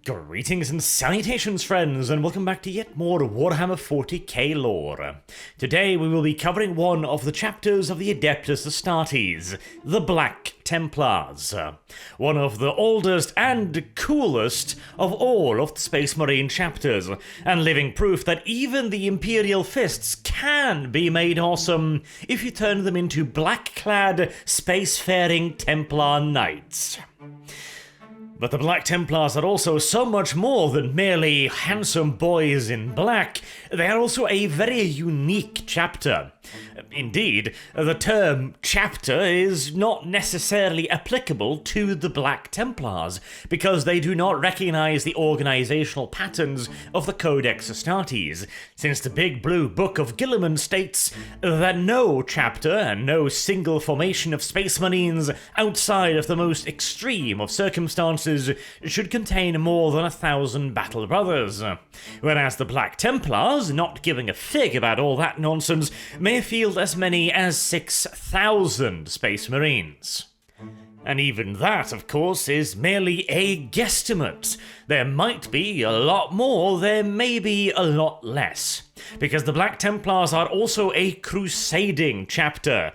Greetings and salutations, friends, and welcome back to yet more Warhammer 40k lore. Today we will be covering one of the chapters of the Codex Astartes, the Black Templars. One of the oldest and coolest of all of the Space Marine chapters, and living proof that even the Imperial Fists can be made awesome if you turn them into black-clad, spacefaring Templar knights. But the Black Templars are also so much more than merely handsome boys in black. They are also a very unique chapter. Indeed, the term chapter is not necessarily applicable to the Black Templars, because they do not recognize the organizational patterns of the Codex Astartes, since the Big Blue Book of Guilliman states that no chapter and no single formation of Space Marines outside of the most extreme of circumstances should contain more than 1,000 battle brothers, whereas the Black Templars, not giving a fig about all that nonsense, may field as many as 6,000 Space Marines. And even that, of course, is merely a guesstimate. There might be a lot more, there may be a lot less, because the Black Templars are also a Crusading chapter.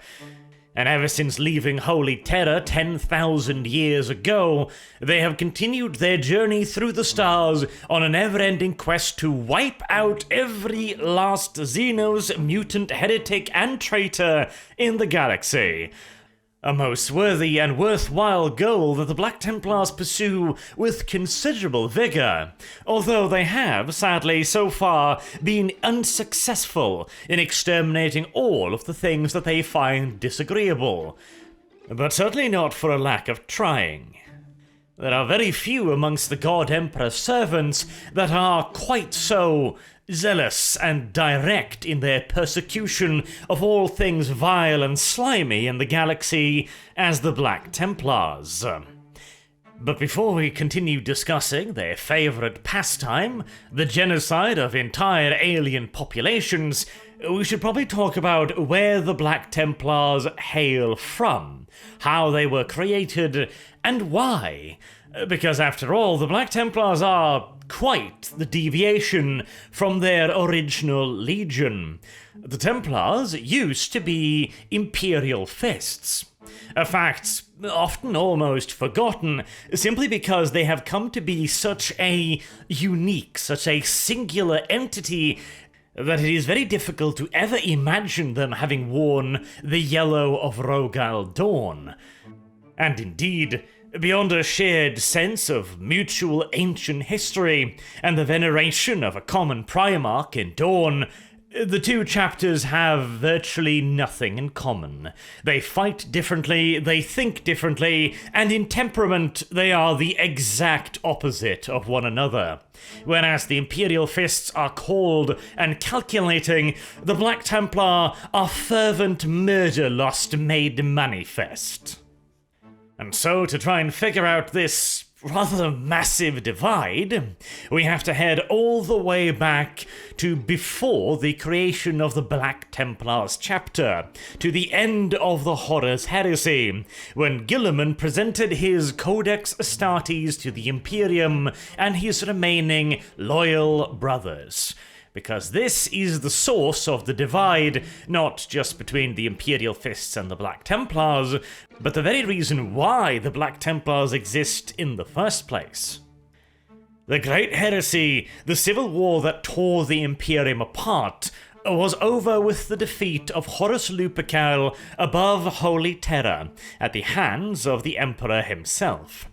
And ever since leaving Holy Terror 10,000 years ago, they have continued their journey through the stars on an ever-ending quest to wipe out every last Xenos, mutant, heretic, and traitor in the galaxy. A most worthy and worthwhile goal that the Black Templars pursue with considerable vigor, although they have, sadly, so far been unsuccessful in exterminating all of the things that they find disagreeable. But certainly not for a lack of trying. There are very few amongst the God Emperor servants that are quite so zealous and direct in their persecution of all things vile and slimy in the galaxy as the Black Templars. But before we continue discussing their favorite pastime, the genocide of entire alien populations, we should probably talk about where the Black Templars hail from, how they were created, and why. Because after all, the Black Templars are quite the deviation from their original legion. The Templars used to be Imperial Fists, a fact often almost forgotten, simply because they have come to be such a unique, such a singular entity that it is very difficult to ever imagine them having worn the yellow of Rogal Dorn. And indeed, beyond a shared sense of mutual ancient history and the veneration of a common Primarch in Dorn, the two chapters have virtually nothing in common. They fight differently, they think differently, and in temperament they are the exact opposite of one another. Whereas the Imperial Fists are cold and calculating, the Black Templar are fervent murder-lust made manifest. And so, to try and figure out this rather massive divide, we have to head all the way back to before the creation of the Black Templars chapter, to the end of the Horus Heresy, when Guilliman presented his Codex Astartes to the Imperium and his remaining loyal brothers. Because this is the source of the divide, not just between the Imperial Fists and the Black Templars, but the very reason why the Black Templars exist in the first place. The Great Heresy, the civil war that tore the Imperium apart, was over with the defeat of Horus Lupercal above Holy Terror at the hands of the Emperor himself.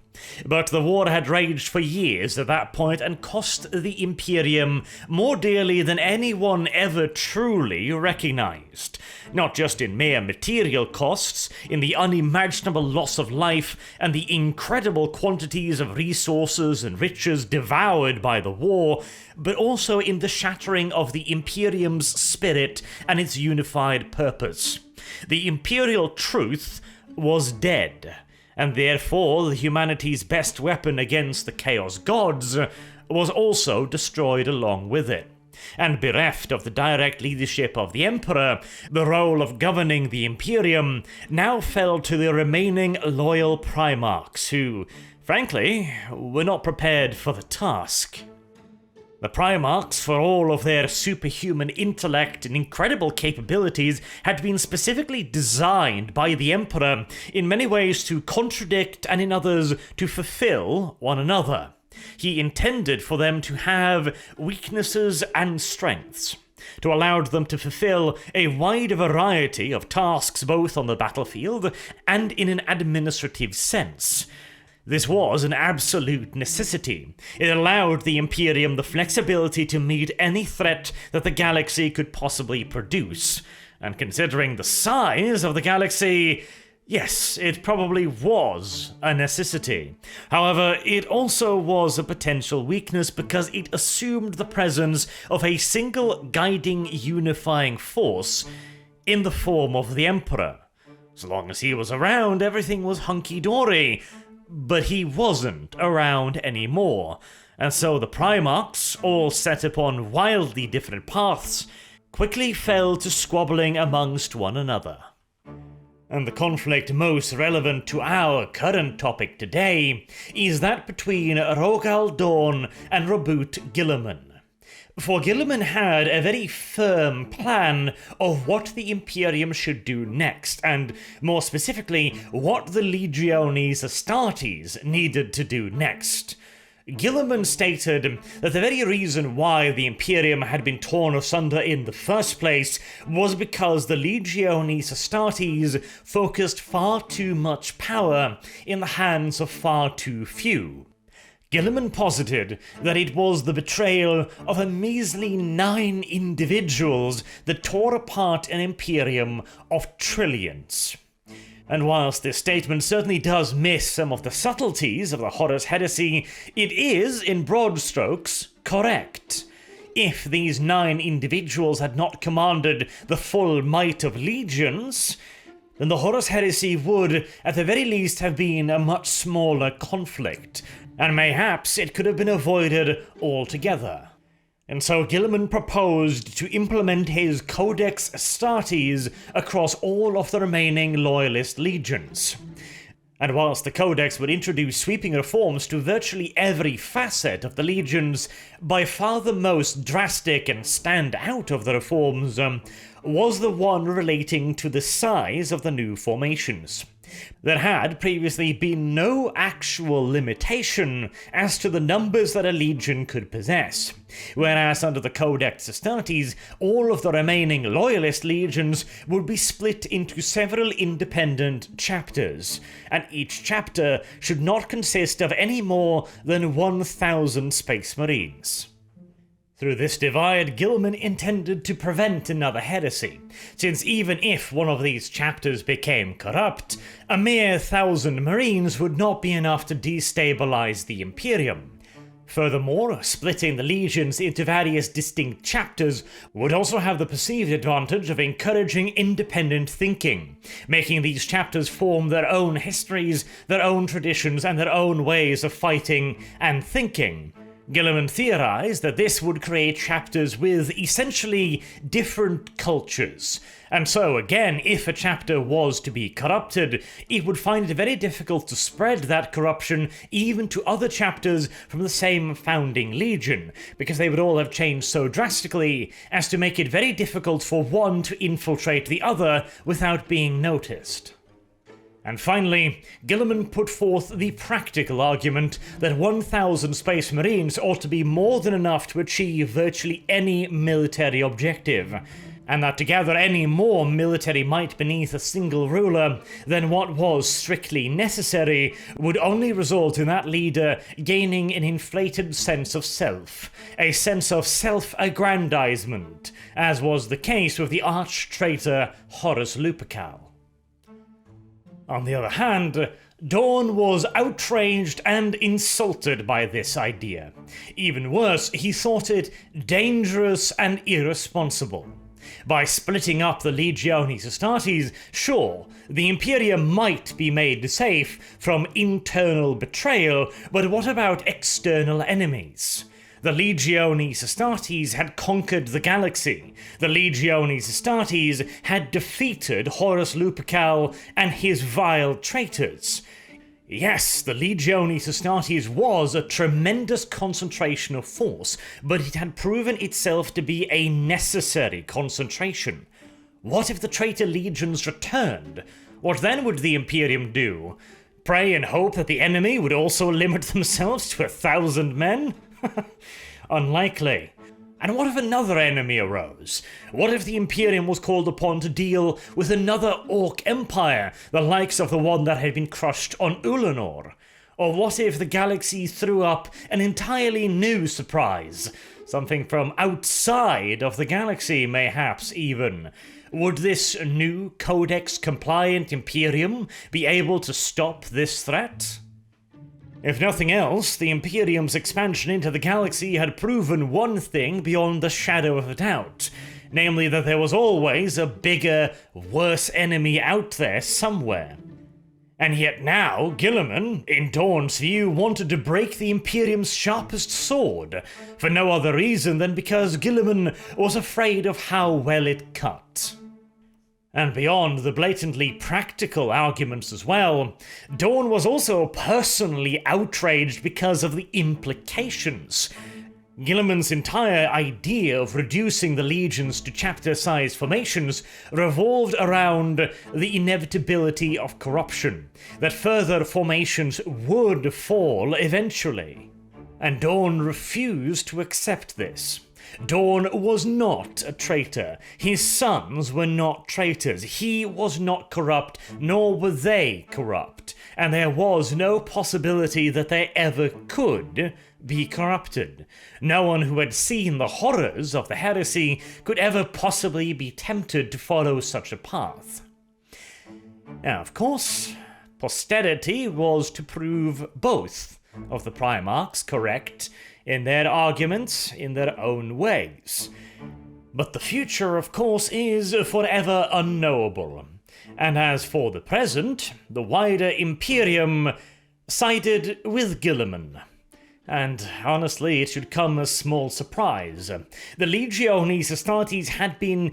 But the war had raged for years at that point and cost the Imperium more dearly than anyone ever truly recognized. Not just in mere material costs, in the unimaginable loss of life and the incredible quantities of resources and riches devoured by the war, but also in the shattering of the Imperium's spirit and its unified purpose. The Imperial truth was dead. And therefore humanity's best weapon against the Chaos Gods was also destroyed along with it. And bereft of the direct leadership of the Emperor, the role of governing the Imperium now fell to the remaining loyal Primarchs who, Frankly, were not prepared for the task. The Primarchs, for all of their superhuman intellect and incredible capabilities, had been specifically designed by the Emperor in many ways to contradict and in others to fulfill one another. He intended for them to have weaknesses and strengths, to allow them to fulfill a wide variety of tasks both on the battlefield and in an administrative sense. This was an absolute necessity. It allowed the Imperium the flexibility to meet any threat that the galaxy could possibly produce. And considering the size of the galaxy, yes, it probably was a necessity. However, it also was a potential weakness because it assumed the presence of a single guiding, unifying force in the form of the Emperor. So long as he was around, everything was hunky-dory. But he wasn't around anymore, and so the Primarchs, all set upon wildly different paths, quickly fell to squabbling amongst one another. And the conflict most relevant to our current topic today is that between Rogal Dorn and Robert Guilliman. For Guilliman had a very firm plan of what the Imperium should do next, and more specifically, what the Legiones Astartes needed to do next. Guilliman stated that the very reason why the Imperium had been torn asunder in the first place was because the Legiones Astartes focused far too much power in the hands of far too few. Guilliman posited that it was the betrayal of a measly 9 individuals that tore apart an imperium of trillions. And whilst this statement certainly does miss some of the subtleties of the Horus Heresy, it is, in broad strokes, correct. If these 9 individuals had not commanded the full might of legions, then the Horus Heresy would, at the very least, have been a much smaller conflict, and mayhaps it could have been avoided altogether. And so Guilliman proposed to implement his Codex Astartes across all of the remaining loyalist legions. And whilst the Codex would introduce sweeping reforms to virtually every facet of the legions, by far the most drastic and stand out of the reforms was the one relating to the size of the new formations. There had previously been no actual limitation as to the numbers that a legion could possess, whereas under the Codex Astartes, all of the remaining loyalist legions would be split into several independent chapters, and each chapter should not consist of any more than 1,000 Space Marines. Through this divide, Guilliman intended to prevent another heresy, since even if one of these chapters became corrupt, a mere 1,000 Marines would not be enough to destabilize the Imperium. Furthermore, splitting the legions into various distinct chapters would also have the perceived advantage of encouraging independent thinking, making these chapters form their own histories, their own traditions, and their own ways of fighting and thinking. Guilliman theorized that this would create chapters with essentially different cultures, and so again, if a chapter was to be corrupted, it would find it very difficult to spread that corruption even to other chapters from the same founding legion, because they would all have changed so drastically as to make it very difficult for one to infiltrate the other without being noticed. And finally, Guilliman put forth the practical argument that 1,000 Space Marines ought to be more than enough to achieve virtually any military objective, and that to gather any more military might beneath a single ruler than what was strictly necessary would only result in that leader gaining an inflated sense of self, a sense of self-aggrandizement, as was the case with the arch-traitor Horus Lupercal. On the other hand, Dorn was outraged and insulted by this idea. Even worse, he thought it dangerous and irresponsible. By splitting up the Legiones Astartes, sure, the Imperium might be made safe from internal betrayal, but what about external enemies? The Legiones Astartes had conquered the galaxy. The Legiones Astartes had defeated Horus Lupercal and his vile traitors. Yes, the Legiones Astartes was a tremendous concentration of force, but it had proven itself to be a necessary concentration. What if the traitor legions returned? What then would the Imperium do? Pray and hope that the enemy would also limit themselves to 1,000 men? Unlikely. And what if another enemy arose? What if the Imperium was called upon to deal with another Orc empire, the likes of the one that had been crushed on Ulanor? Or what if the galaxy threw up an entirely new surprise? Something from outside of the galaxy, mayhaps even. Would this new Codex-compliant Imperium be able to stop this threat? If nothing else, the Imperium's expansion into the galaxy had proven one thing beyond the shadow of a doubt, namely that there was always a bigger, worse enemy out there somewhere. And yet now, Guilliman, in Dorn's view, wanted to break the Imperium's sharpest sword, for no other reason than because Guilliman was afraid of how well it cut. And beyond the blatantly practical arguments as well, Dorn was also personally outraged because of the implications. Guilliman's entire idea of reducing the legions to chapter-sized formations revolved around the inevitability of corruption, that further formations would fall eventually. And Dorn refused to accept this. Dorn was not a traitor. His sons were not traitors. He was not corrupt, nor were they corrupt. And there was no possibility that they ever could be corrupted. No one who had seen the horrors of the heresy could ever possibly be tempted to follow such a path. Now, of course, posterity was to prove both of the Primarchs correct in their arguments in their own ways. But the future, of course, is forever unknowable. And as for the present, the wider Imperium sided with Guilliman. And honestly, it should come as small surprise. The Legiones Astartes had been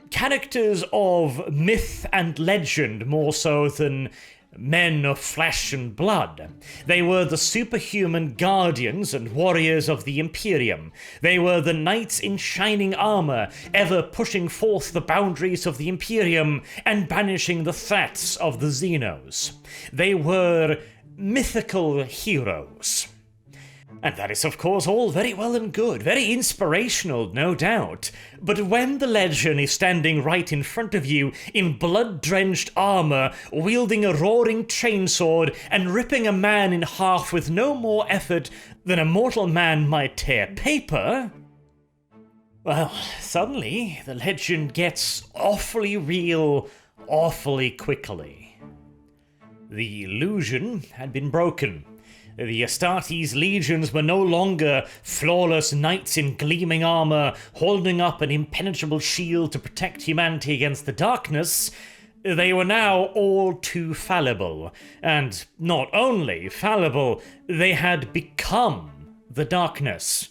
characters of myth and legend more so than men of flesh and blood. They were the superhuman guardians and warriors of the Imperium. They were the knights in shining armor, ever pushing forth the boundaries of the Imperium and banishing the threats of the Xenos. They were mythical heroes. And that is, of course, all very well and good, very inspirational, no doubt. But when the legend is standing right in front of you in blood-drenched armor, wielding a roaring chainsword and ripping a man in half with no more effort than a mortal man might tear paper, well, suddenly the legend gets awfully real awfully quickly. The illusion had been broken. The Astartes legions were no longer flawless knights in gleaming armor, holding up an impenetrable shield to protect humanity against the darkness. They were now all too fallible. And not only fallible, they had become the darkness.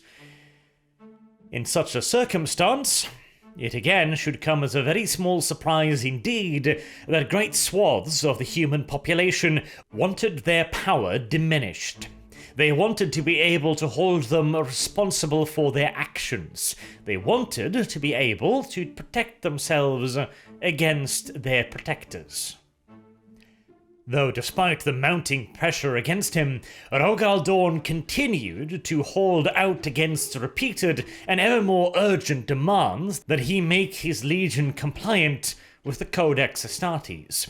In such a circumstance, it again should come as a very small surprise indeed that great swaths of the human population wanted their power diminished. They wanted to be able to hold them responsible for their actions. They wanted to be able to protect themselves against their protectors. Though despite the mounting pressure against him, Rogal Dorn continued to hold out against repeated and ever more urgent demands that he make his legion compliant with the Codex Astartes.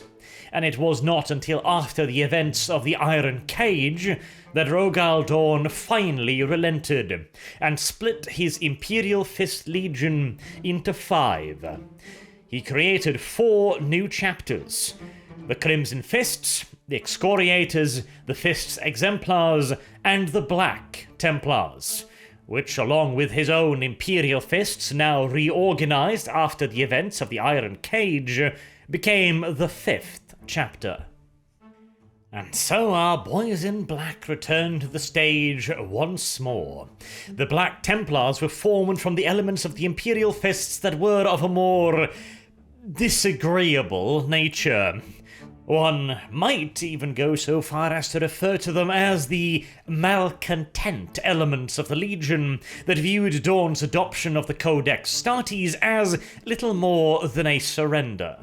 And it was not until after the events of the Iron Cage that Rogal Dorn finally relented and split his Imperial Fist Legion into 5. He created 4 new chapters: the Crimson Fists, the Excoriators, the Fists Exemplars, and the Black Templars, which, along with his own Imperial Fists, now reorganized after the events of the Iron Cage, became the 5th chapter. And so our boys in black returned to the stage once more. The Black Templars were formed from the elements of the Imperial Fists that were of a more disagreeable nature. One might even go so far as to refer to them as the malcontent elements of the Legion that viewed Dorn's adoption of the Codex Astartes as little more than a surrender.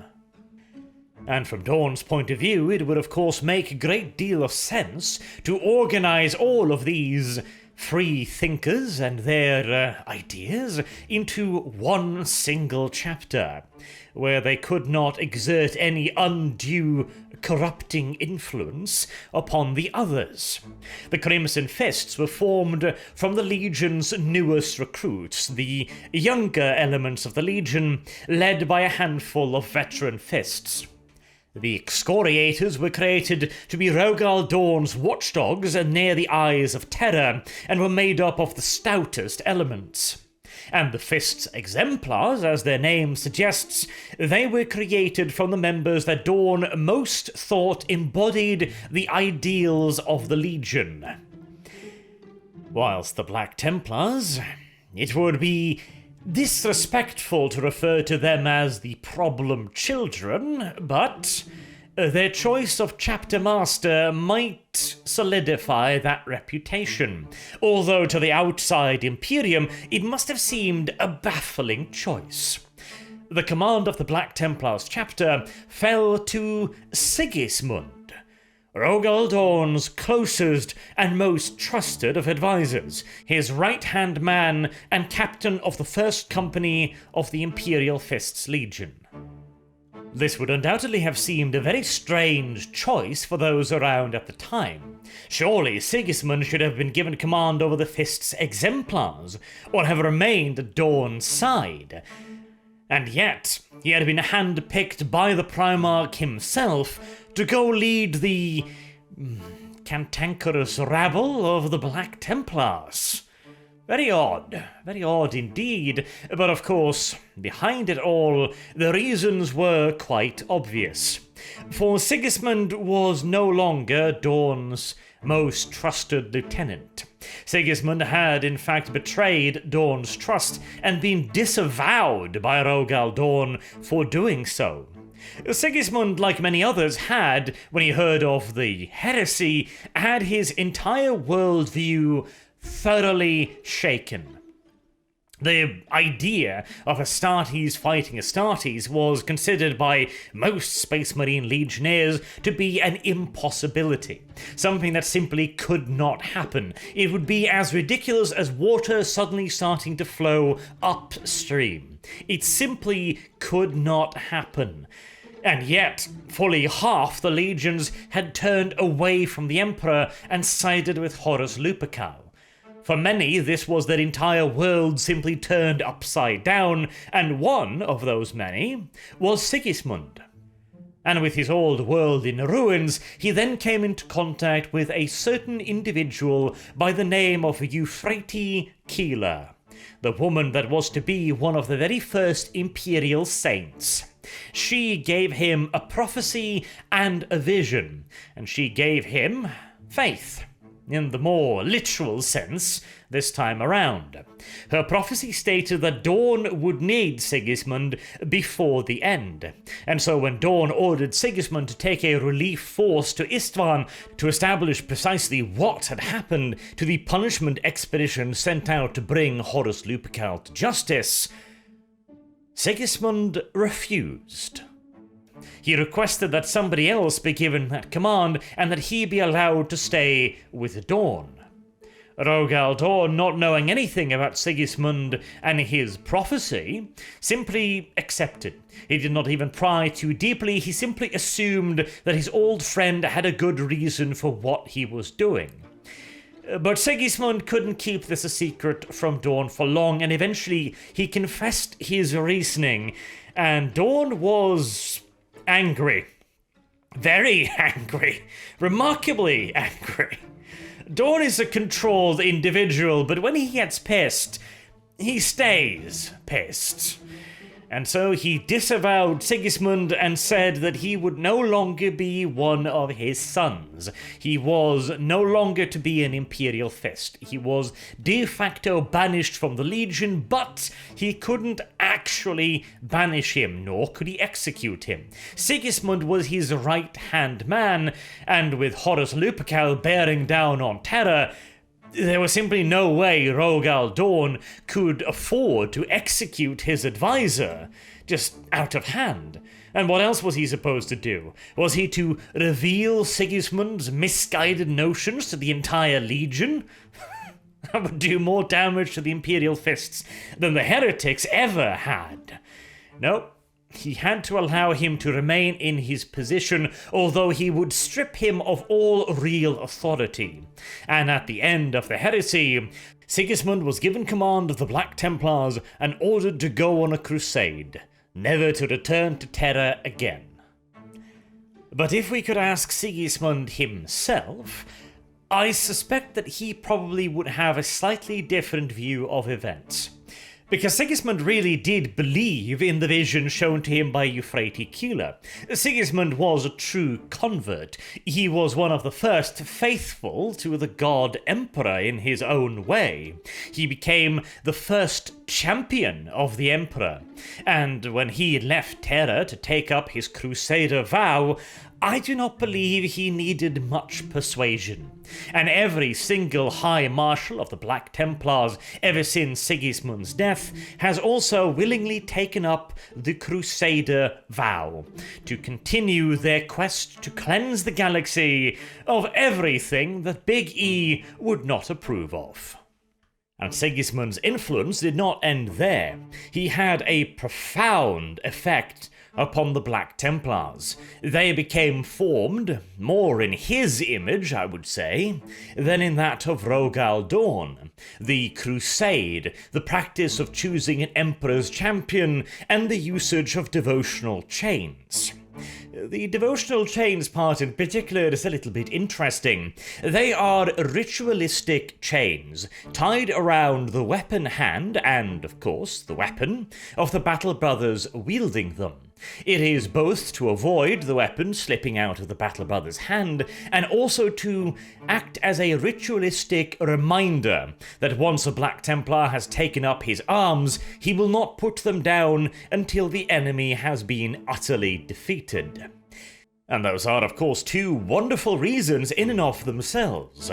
And from Dorn's point of view, it would of course make a great deal of sense to organize all of these free thinkers and their ideas into one single chapter, where they could not exert any undue corrupting influence upon the others. The Crimson Fists were formed from the Legion's newest recruits, the younger elements of the Legion, led by a handful of veteran Fists. The Excoriators were created to be Rogal Dorn's watchdogs near the Eyes of Terror, and were made up of the stoutest elements. And the Fist's Exemplars, as their name suggests, they were created from the members that Dorn most thought embodied the ideals of the Legion. Whilst the Black Templars, it would be disrespectful to refer to them as the problem children, but their choice of chapter master might solidify that reputation, although to the outside Imperium it must have seemed a baffling choice. The command of the Black Templars chapter fell to Sigismund, Rogal Dorn's closest and most trusted of advisors, his right-hand man and captain of the first company of the Imperial Fists Legion. This would undoubtedly have seemed a very strange choice for those around at the time. Surely Sigismund should have been given command over the Fists Exemplars, or have remained at Dorn's side. And yet, he had been handpicked by the Primarch himself to go lead the cantankerous rabble of the Black Templars. Very odd indeed, but of course, behind it all, the reasons were quite obvious. For Sigismund was no longer Dorn's most trusted lieutenant. Sigismund had in fact betrayed Dorn's trust and been disavowed by Rogal Dorn for doing so. Sigismund, like many others, had, when he heard of the heresy, had his entire worldview thoroughly shaken. The idea of Astartes fighting Astartes was considered by most Space Marine legionnaires to be an impossibility, something that simply could not happen. It would be as ridiculous as water suddenly starting to flow upstream. It simply could not happen. And yet, fully half the legions had turned away from the Emperor and sided with Horus Lupercal. For many, this was their entire world simply turned upside down, and one of those many was Sigismund. And with his old world in ruins, he then came into contact with a certain individual by the name of Euphrates Keeler, the woman that was to be one of the very first Imperial Saints. She gave him a prophecy and a vision, and she gave him faith, in the more literal sense this time around. Her prophecy stated that Dorn would need Sigismund before the end, and so when Dorn ordered Sigismund to take a relief force to Istvan to establish precisely what had happened to the punishment expedition sent out to bring Horus Lupercal to justice, Sigismund refused. He requested that somebody else be given that command and that he be allowed to stay with Dorn. Rogal Dorn, not knowing anything about Sigismund and his prophecy, simply accepted. He did not even pry too deeply, he simply assumed that his old friend had a good reason for what he was doing. But Sigismund couldn't keep this a secret from Dorn for long, and eventually he confessed his reasoning, and Dorn was angry. Very angry. Remarkably angry. Dorn is a controlled individual, but when he gets pissed, he stays pissed. And so he disavowed Sigismund and said that he would no longer be one of his sons. He was no longer to be an imperial fist. He was de facto banished from the Legion, but he couldn't actually banish him, nor could he execute him. Sigismund was his right-hand man, and with Horus Lupercal bearing down on Terra, there was simply no way Rogal Dorn could afford to execute his advisor, just out of hand. And what else was he supposed to do? Was he to reveal Sigismund's misguided notions to the entire Legion? That would do more damage to the Imperial Fists than the heretics ever had. No. He had to allow him to remain in his position, although he would strip him of all real authority. And at the end of the heresy, Sigismund was given command of the Black Templars and ordered to go on a crusade, never to return to Terra again. But if we could ask Sigismund himself, I suspect that he probably would have a slightly different view of events. Because Sigismund really did believe in the vision shown to him by Euphrates. Sigismund was a true convert. He was one of the first faithful to the god emperor in his own way. He became the first champion of the emperor. And when he left Terra to take up his crusader vow, I do not believe he needed much persuasion, and every single High Marshal of the Black Templars ever since Sigismund's death has also willingly taken up the Crusader vow, to continue their quest to cleanse the galaxy of everything that Big E would not approve of. And Sigismund's influence did not end there. He had a profound effect upon the Black Templars. They became formed, more in his image, I would say, than in that of Rogal Dorn. The crusade, the practice of choosing an emperor's champion, and the usage of devotional chains. The devotional chains part in particular is a little bit interesting. They are ritualistic chains tied around the weapon hand and, of course, the weapon of the battle brothers wielding them. It is both to avoid the weapon slipping out of the battle brother's hand and also to act as a ritualistic reminder that once a Black Templar has taken up his arms, he will not put them down until the enemy has been utterly defeated. And those are, of course, two wonderful reasons in and of themselves.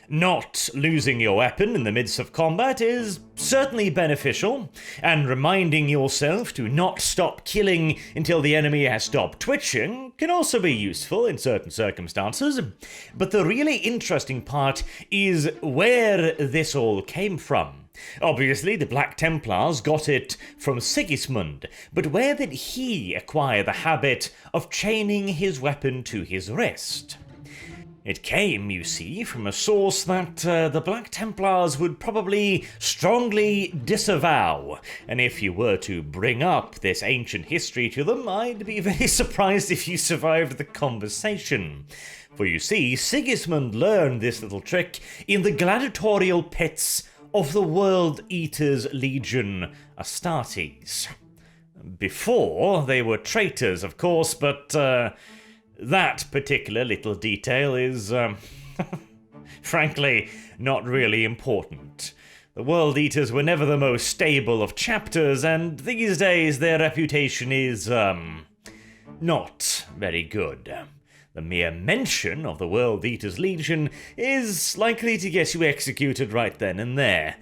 Not losing your weapon in the midst of combat is certainly beneficial, and reminding yourself to not stop killing until the enemy has stopped twitching can also be useful in certain circumstances. But the really interesting part is where this all came from. Obviously, the Black Templars got it from Sigismund, but where did he acquire the habit of chaining his weapon to his wrist? It came, you see, from a source that the Black Templars would probably strongly disavow, and if you were to bring up this ancient history to them, I'd be very surprised if you survived the conversation. For you see, Sigismund learned this little trick in the gladiatorial pits of the World Eaters' Legion, Astartes. Before, they were traitors, of course, but that particular little detail is, frankly, not really important. The World Eaters were never the most stable of chapters, and these days their reputation is, not very good. The mere mention of the World Eaters' Legion is likely to get you executed right then and there.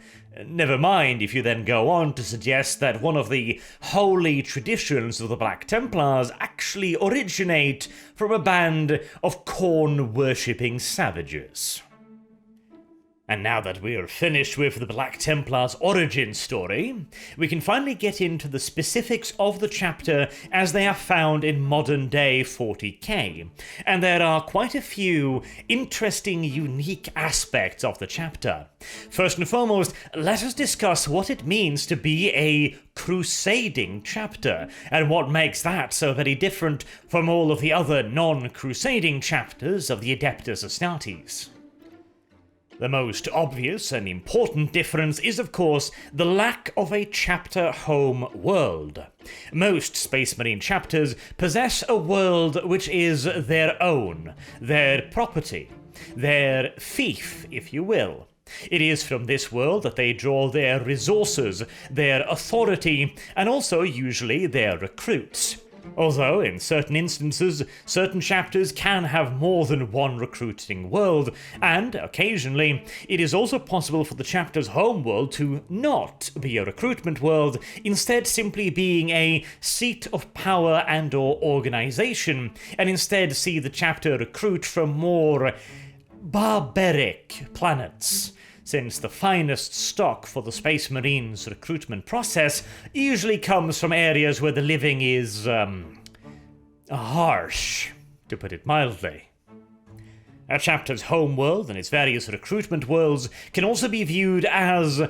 Never mind if you then go on to suggest that one of the holy traditions of the Black Templars actually originate from a band of corn-worshipping savages. And now that we're finished with the Black Templars' origin story, we can finally get into the specifics of the chapter as they are found in modern-day 40k. And there are quite a few interesting, unique aspects of the chapter. First and foremost, let us discuss what it means to be a crusading chapter, and what makes that so very different from all of the other non-crusading chapters of the Adeptus Astartes. The most obvious and important difference is, of course, the lack of a chapter home world. Most Space Marine chapters possess a world which is their own, their property, their fief, if you will. It is from this world that they draw their resources, their authority, and also usually their recruits. Although, in certain instances, certain chapters can have more than one recruiting world, and, occasionally, it is also possible for the chapter's home world to not be a recruitment world, instead simply being a seat of power and/or organization, and instead see the chapter recruit from more barbaric planets, since the finest stock for the Space Marines recruitment process usually comes from areas where the living is, harsh, to put it mildly. A chapter's homeworld and its various recruitment worlds can also be viewed as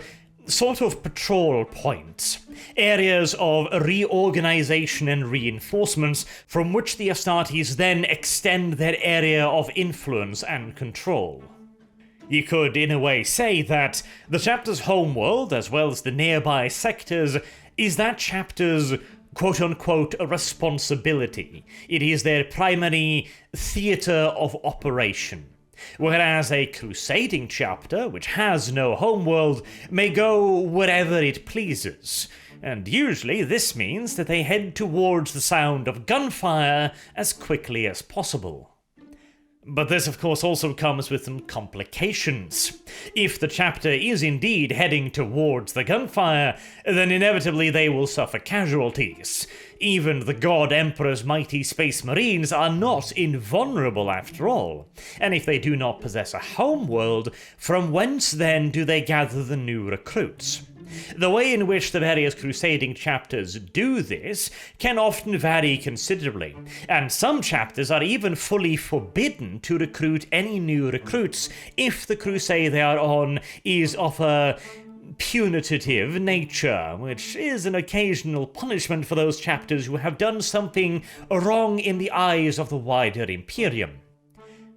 sort of patrol points, areas of reorganization and reinforcements from which the Astartes then extend their area of influence and control. You could, in a way, say that the chapter's homeworld, as well as the nearby sectors, is that chapter's quote-unquote responsibility. It is their primary theatre of operation. Whereas a crusading chapter, which has no homeworld, may go wherever it pleases. And usually this means that they head towards the sound of gunfire as quickly as possible. But this, of course, also comes with some complications. If the chapter is indeed heading towards the gunfire, then inevitably they will suffer casualties. Even the God Emperor's mighty Space Marines are not invulnerable after all. And if they do not possess a homeworld, from whence then do they gather the new recruits? The way in which the various crusading chapters do this can often vary considerably, and some chapters are even fully forbidden to recruit any new recruits if the crusade they are on is of a punitive nature, which is an occasional punishment for those chapters who have done something wrong in the eyes of the wider Imperium.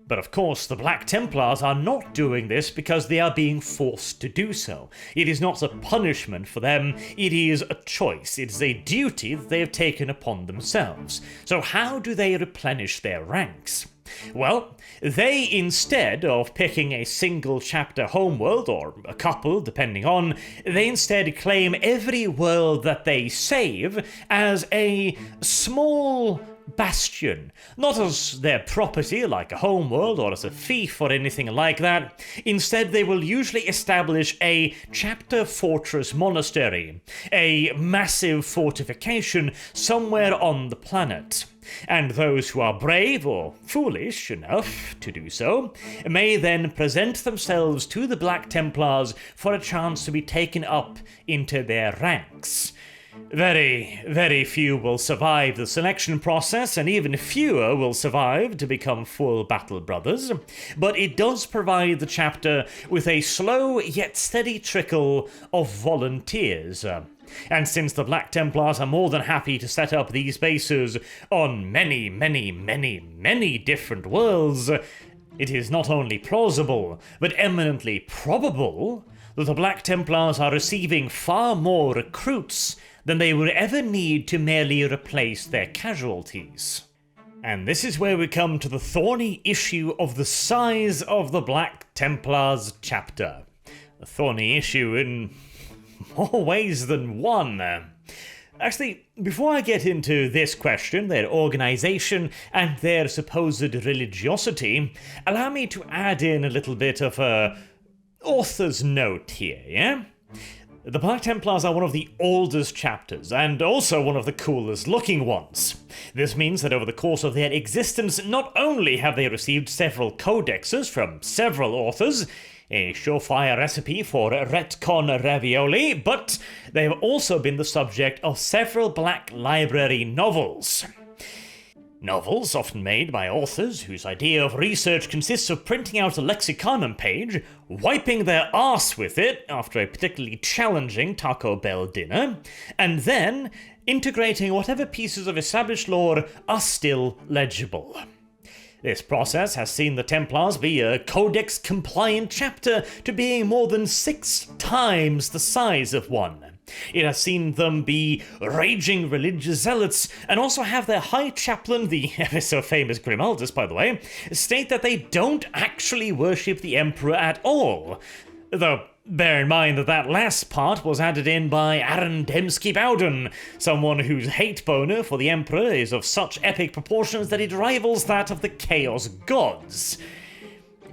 But of course, the Black Templars are not doing this because they are being forced to do so. It is not a punishment for them, it is a choice, it is a duty that they have taken upon themselves. So how do they replenish their ranks? Well, they, instead of picking a single chapter homeworld, or a couple depending on, they instead claim every world that they save as a small bastion, not as their property like a homeworld or as a fief or anything like that. Instead, they will usually establish a chapter fortress monastery, a massive fortification somewhere on the planet. And those who are brave or foolish enough to do so may then present themselves to the Black Templars for a chance to be taken up into their ranks. Very, very few will survive the selection process, and even fewer will survive to become full battle brothers, but it does provide the chapter with a slow yet steady trickle of volunteers. And since the Black Templars are more than happy to set up these bases on many, many, many, many different worlds, it is not only plausible, but eminently probable that the Black Templars are receiving far more recruits than they would ever need to merely replace their casualties. And this is where we come to the thorny issue of the size of the Black Templars chapter. A thorny issue in more ways than one. Actually, before I get into this question, their organization and their supposed religiosity, allow me to add in a little bit of a author's note here, yeah? The Black Templars are one of the oldest chapters, and also one of the coolest looking ones. This means that over the course of their existence, not only have they received several codexes from several authors, a surefire recipe for retcon ravioli, but they have also been the subject of several Black Library novels. Novels often made by authors whose idea of research consists of printing out a lexiconum page, wiping their arse with it after a particularly challenging Taco Bell dinner, and then integrating whatever pieces of established lore are still legible. This process has seen the Templars be a Codex-compliant chapter to being more than 6 times the size of one. It has seen them be raging religious zealots, and also have their High Chaplain, the ever-so-famous Grimaldus, by the way, state that they don't actually worship the Emperor at all. Though, bear in mind that that last part was added in by Aaron Dembski-Bowden, someone whose hate boner for the Emperor is of such epic proportions that it rivals that of the Chaos Gods.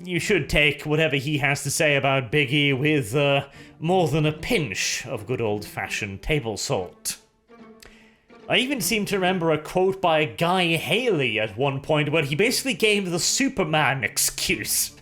You should take whatever he has to say about Big E with more than a pinch of good old-fashioned table salt. I even seem to remember a quote by Guy Haley at one point where he basically gave the Superman excuse.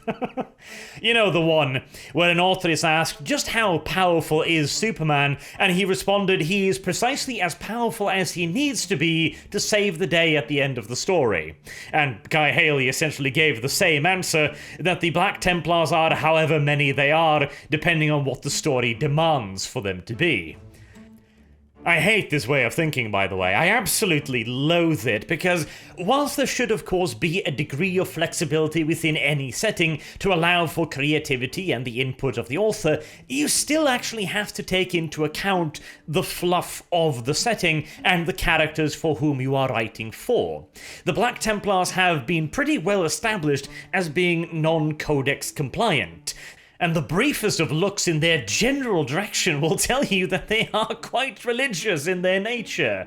You know, the one where an author is asked just how powerful is Superman, and he responded he is precisely as powerful as he needs to be to save the day at the end of the story. And Guy Haley essentially gave the same answer, that the Black Templars are however many they are, depending on what the story demands for them to be. I hate this way of thinking, by the way. I absolutely loathe it, because whilst there should of course be a degree of flexibility within any setting to allow for creativity and the input of the author, you still actually have to take into account the fluff of the setting and the characters for whom you are writing for. The Black Templars have been pretty well established as being non-codex compliant, and the briefest of looks in their general direction will tell you that they are quite religious in their nature.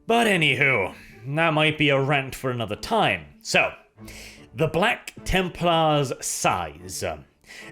But anywho, that might be a rant for another time. So, the Black Templars' size.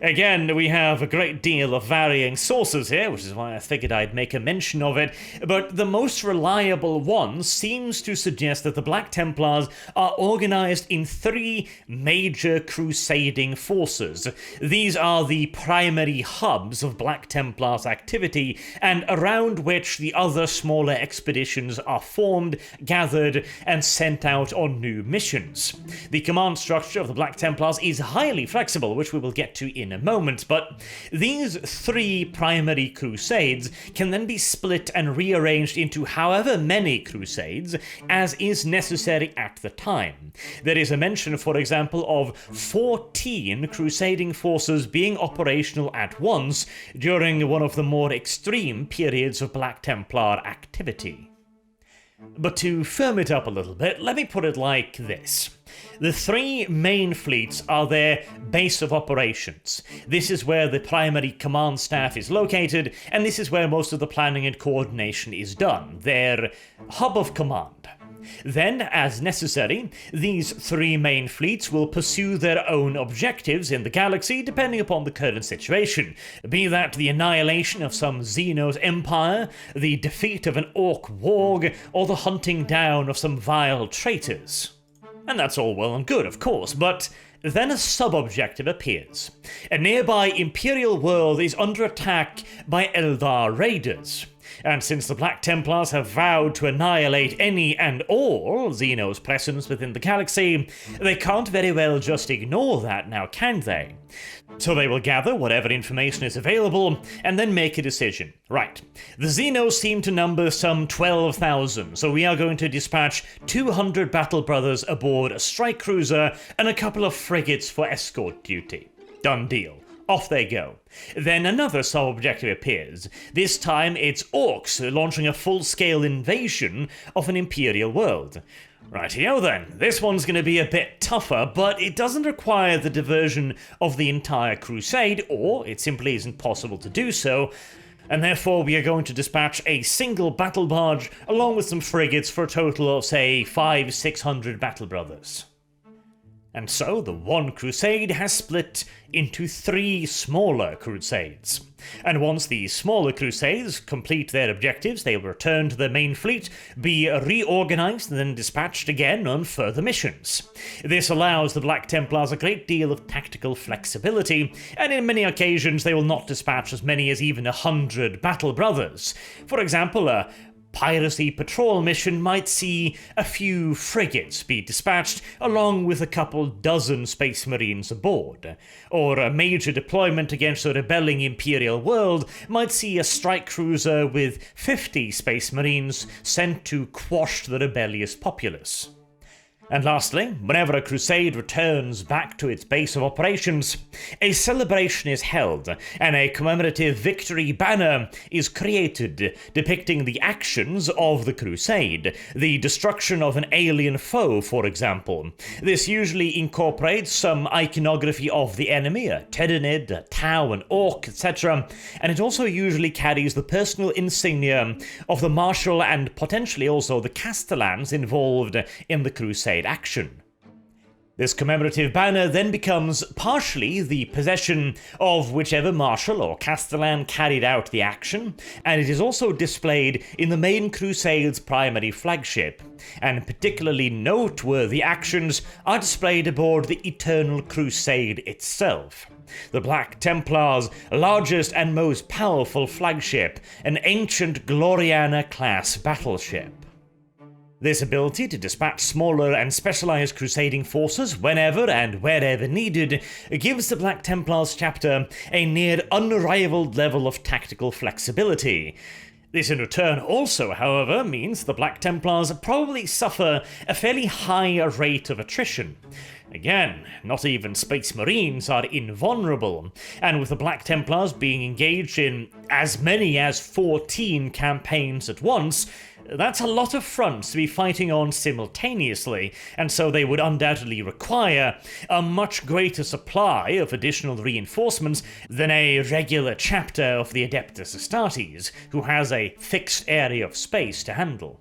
Again, we have a great deal of varying sources here, which is why I figured I'd make a mention of it, but the most reliable one seems to suggest that the Black Templars are organized in 3 major crusading forces. These are the primary hubs of Black Templars activity, and around which the other smaller expeditions are formed, gathered, and sent out on new missions. The command structure of the Black Templars is highly flexible, which we will get to in a moment, but these 3 primary crusades can then be split and rearranged into however many crusades as is necessary at the time. There is a mention, for example, of 14 crusading forces being operational at once during one of the more extreme periods of Black Templar activity. But to firm it up a little bit, let me put it like this. The 3 main fleets are their base of operations. This is where the primary command staff is located, and this is where most of the planning and coordination is done, their hub of command. Then, as necessary, these 3 main fleets will pursue their own objectives in the galaxy depending upon the current situation, be that the annihilation of some Xenos empire, the defeat of an Orc warg, or the hunting down of some vile traitors. And that's all well and good, of course, but then a sub-objective appears. A nearby Imperial world is under attack by Eldar raiders. And since the Black Templars have vowed to annihilate any and all Xenos presence within the galaxy, they can't very well just ignore that now, can they? So they will gather whatever information is available, and then make a decision. Right, the Xenos seem to number some 12,000, so we are going to dispatch 200 Battle Brothers aboard a strike cruiser and a couple of frigates for escort duty. Done deal. Off they go. Then another sub-objective appears. This time it's Orcs launching a full-scale invasion of an Imperial world. Rightio then, this one's going to be a bit tougher, but it doesn't require the diversion of the entire crusade, or it simply isn't possible to do so, and therefore we are going to dispatch a single battle barge along with some frigates for a total of, say, 500-600 Battle Brothers. And so the one crusade has split into 3 smaller crusades. And once these smaller crusades complete their objectives, they will return to their main fleet, be reorganized and then dispatched again on further missions. This allows the Black Templars a great deal of tactical flexibility, and in many occasions they will not dispatch as many as even 100 Battle Brothers. For example, a piracy patrol mission might see a few frigates be dispatched along with a couple dozen Space Marines aboard, or a major deployment against a rebelling Imperial world might see a strike cruiser with 50 Space Marines sent to quash the rebellious populace. And lastly, whenever a crusade returns back to its base of operations, a celebration is held, and a commemorative victory banner is created depicting the actions of the crusade, the destruction of an alien foe, for example. This usually incorporates some iconography of the enemy, a Tyrannid, a Tau, an Orc, etc., and it also usually carries the personal insignia of the Marshal and potentially also the Castellans involved in the crusade action. This commemorative banner then becomes partially the possession of whichever Marshal or Castellan carried out the action, and it is also displayed in the main crusade's primary flagship, and particularly noteworthy actions are displayed aboard the Eternal Crusade itself. The Black Templars' largest and most powerful flagship, an ancient Gloriana-class battleship. This ability to dispatch smaller and specialized crusading forces whenever and wherever needed gives the Black Templars chapter a near unrivaled level of tactical flexibility. This in return also, however, means the Black Templars probably suffer a fairly high rate of attrition. Again, not even Space Marines are invulnerable, and with the Black Templars being engaged in as many as 14 campaigns at once, that's a lot of fronts to be fighting on simultaneously, and so they would undoubtedly require a much greater supply of additional reinforcements than a regular chapter of the Adeptus Astartes, who has a fixed area of space to handle.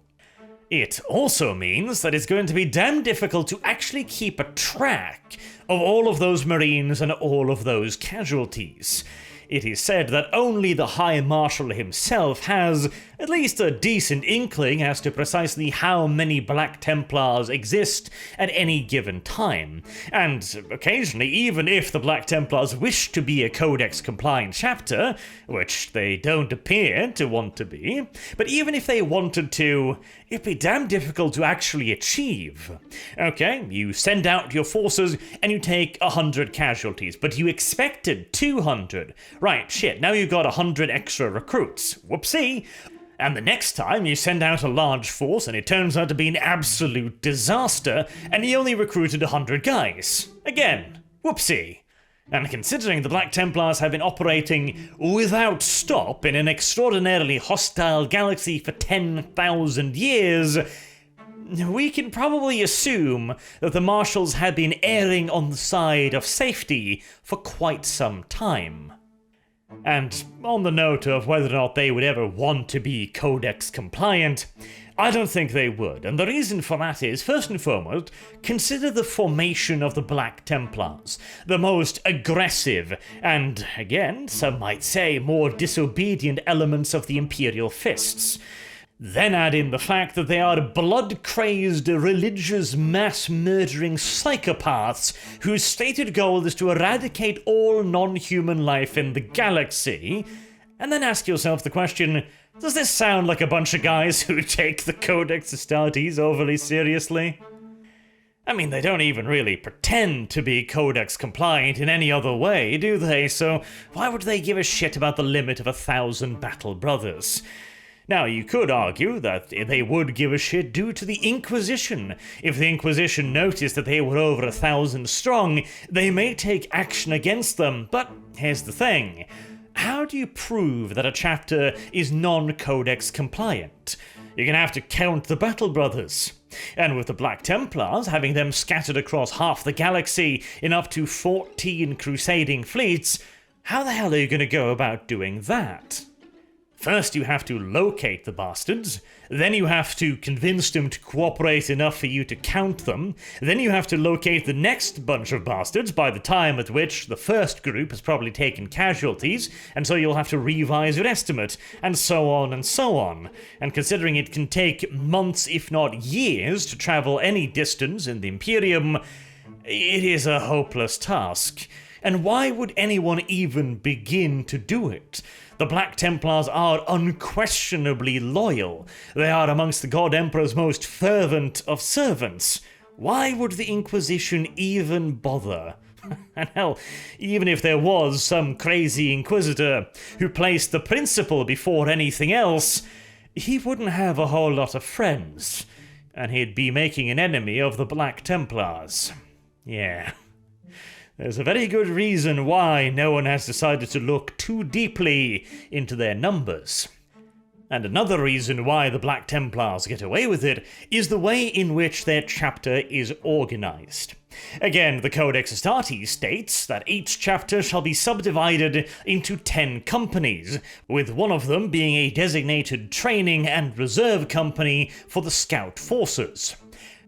It also means that it's going to be damn difficult to actually keep a track of all of those Marines and all of those casualties. It is said that only the High Marshal himself has at least a decent inkling as to precisely how many Black Templars exist at any given time, and occasionally, even if the Black Templars wish to be a Codex-compliant chapter, which they don't appear to want to be, but even if they wanted to, it'd be damn difficult to actually achieve. Okay, you send out your forces and you take 100 casualties, but you expected 200. Right, shit, now you've got 100 extra recruits. Whoopsie! And the next time you send out a large force and it turns out to be an absolute disaster, and you only recruited 100 guys. Again, whoopsie. And considering the Black Templars have been operating without stop in an extraordinarily hostile galaxy for 10,000 years, we can probably assume that the Marshals had been erring on the side of safety for quite some time. And on the note of whether or not they would ever want to be Codex compliant, I don't think they would, and the reason for that is, first and foremost, consider the formation of the Black Templars, the most aggressive, and again, some might say, more disobedient elements of the Imperial Fists. Then add in the fact that they are blood-crazed, religious, mass-murdering psychopaths whose stated goal is to eradicate all non-human life in the galaxy, and then ask yourself the question, does this sound like a bunch of guys who take the Codex Astartes overly seriously? I mean, they don't even really pretend to be Codex compliant in any other way, do they? So why would they give a shit about the limit of 1,000 battle brothers? Now, you could argue that they would give a shit due to the Inquisition. If the Inquisition noticed that they were over 1,000 strong, they may take action against them. But here's the thing. How do you prove that a chapter is non-Codex compliant? You're gonna have to count the Battle Brothers. And with the Black Templars, having them scattered across half the galaxy in up to 14 crusading fleets, how the hell are you gonna go about doing that? First, you have to locate the bastards, then you have to convince them to cooperate enough for you to count them, then you have to locate the next bunch of bastards by the time at which the first group has probably taken casualties, and so you'll have to revise your estimate, and so on and so on. And considering it can take months, if not years, to travel any distance in the Imperium, it is a hopeless task. And why would anyone even begin to do it? The Black Templars are unquestionably loyal. They are amongst the God Emperor's most fervent of servants. Why would the Inquisition even bother? And hell, even if there was some crazy Inquisitor who placed the principle before anything else, he wouldn't have a whole lot of friends. and he'd be making an enemy of the Black Templars. Yeah. There's a very good reason why no one has decided to look too deeply into their numbers. And another reason why the Black Templars get away with it is the way in which their chapter is organized. Again, the Codex Astartes states that each chapter shall be subdivided into 10 companies, with one of them being a designated training and reserve company for the scout forces.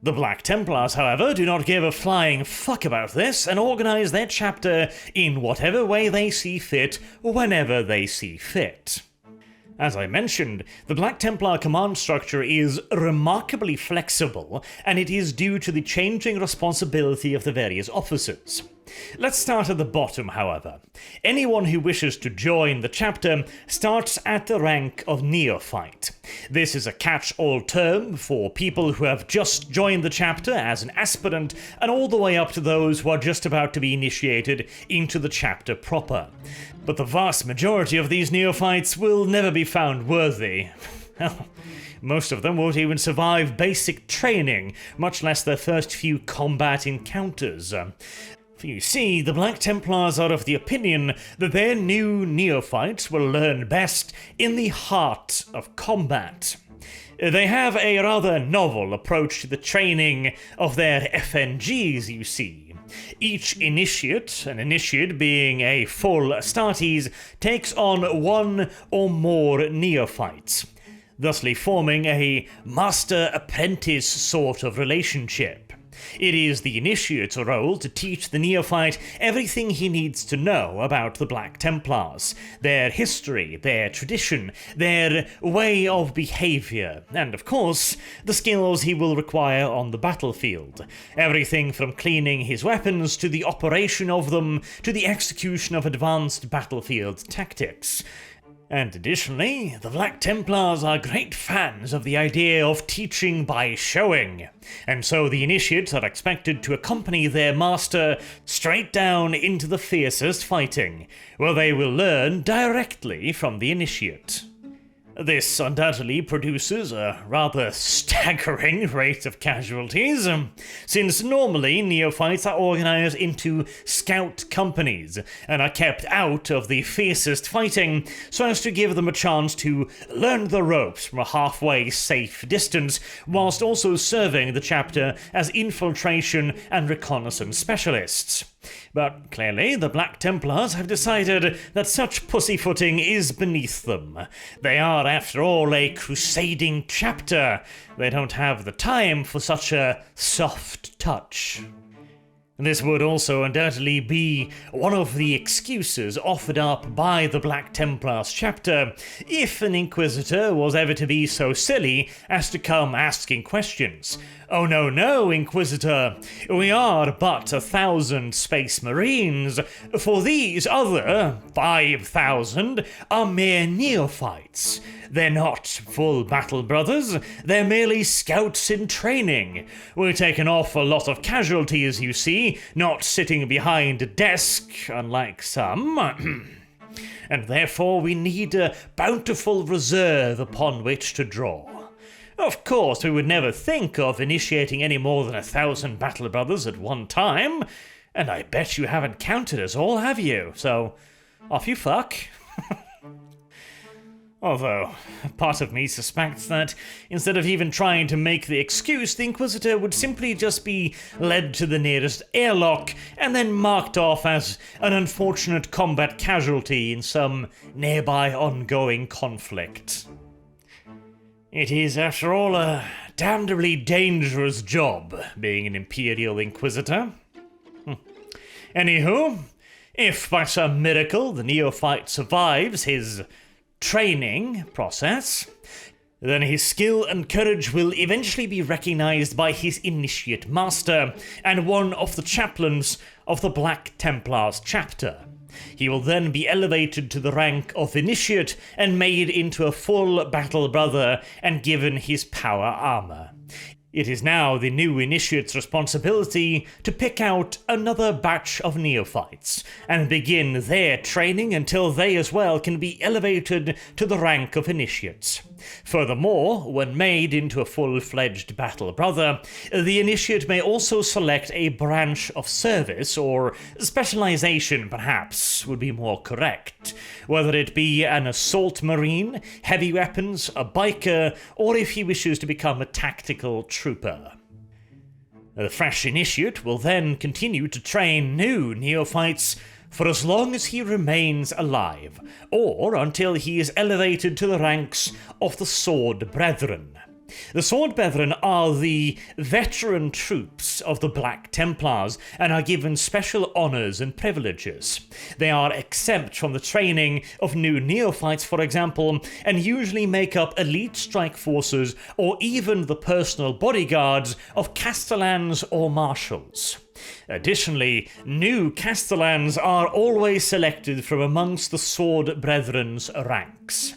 The Black Templars, however, do not give a flying fuck about this and organize their chapter in whatever way they see fit, whenever they see fit. As I mentioned, the Black Templar command structure is remarkably flexible, and it is due to the changing responsibility of the various officers. Let's start at the bottom, however. Anyone who wishes to join the chapter starts at the rank of neophyte. This is a catch-all term for people who have just joined the chapter as an aspirant, and all the way up to those who are just about to be initiated into the chapter proper. But the vast majority of these neophytes will never be found worthy. Most of them won't even survive basic training, much less their first few combat encounters. For you see, the Black Templars are of the opinion that their new neophytes will learn best in the heart of combat. They have a rather novel approach to the training of their FNGs, you see. Each initiate, an initiate being a full Astartes, takes on one or more neophytes, thusly forming a master-apprentice sort of relationship. It is the initiate's role to teach the neophyte everything he needs to know about the Black Templars, their history, their tradition, their way of behavior, and of course, the skills he will require on the battlefield. Everything from cleaning his weapons to the operation of them to the execution of advanced battlefield tactics. And additionally, the Black Templars are great fans of the idea of teaching by showing, and so the initiates are expected to accompany their master straight down into the fiercest fighting, where they will learn directly from the initiate. This undoubtedly produces a rather staggering rate of casualties, since normally neophytes are organized into scout companies and are kept out of the fiercest fighting so as to give them a chance to learn the ropes from a halfway safe distance, whilst also serving the chapter as infiltration and reconnaissance specialists. But clearly, the Black Templars have decided that such pussyfooting is beneath them. They are, after all, a crusading chapter. They don't have the time for such a soft touch. This would also undoubtedly be one of the excuses offered up by the Black Templars chapter if an Inquisitor was ever to be so silly as to come asking questions. Oh no, Inquisitor, we are but 1,000 Space Marines, for these other 5,000 are mere neophytes. They're not full battle brothers, they're merely scouts in training. We take an awful lot of casualties, you see, not sitting behind a desk, unlike some. And therefore we need a bountiful reserve upon which to draw. Of course, we would never think of initiating any more than 1,000 battle brothers at one time, and I bet you haven't counted us all, have you? So, off you fuck. Although, part of me suspects that, instead of even trying to make the excuse, the Inquisitor would simply just be led to the nearest airlock and then marked off as an unfortunate combat casualty in some nearby ongoing conflict. It is, after all, a damnably dangerous job, being an Imperial Inquisitor. Anywho, if by some miracle the neophyte survives his training process, then his skill and courage will eventually be recognized by his initiate master and one of the chaplains of the Black Templars chapter. He will then be elevated to the rank of initiate and made into a full battle brother and given his power armor. It is now the new initiate's responsibility to pick out another batch of neophytes and begin their training until they as well can be elevated to the rank of initiates. Furthermore, when made into a full-fledged battle brother, the initiate may also select a branch of service, or specialization perhaps would be more correct, whether it be an assault marine, heavy weapons, a biker, or if he wishes to become a tactical trooper. The fresh initiate will then continue to train new neophytes for as long as he remains alive, or until he is elevated to the ranks of the Sword Brethren. The Sword Brethren are the veteran troops of the Black Templars and are given special honours and privileges. They are exempt from the training of new neophytes, for example, and usually make up elite strike forces or even the personal bodyguards of castellans or marshals. Additionally, new castellans are always selected from amongst the Sword Brethren's ranks.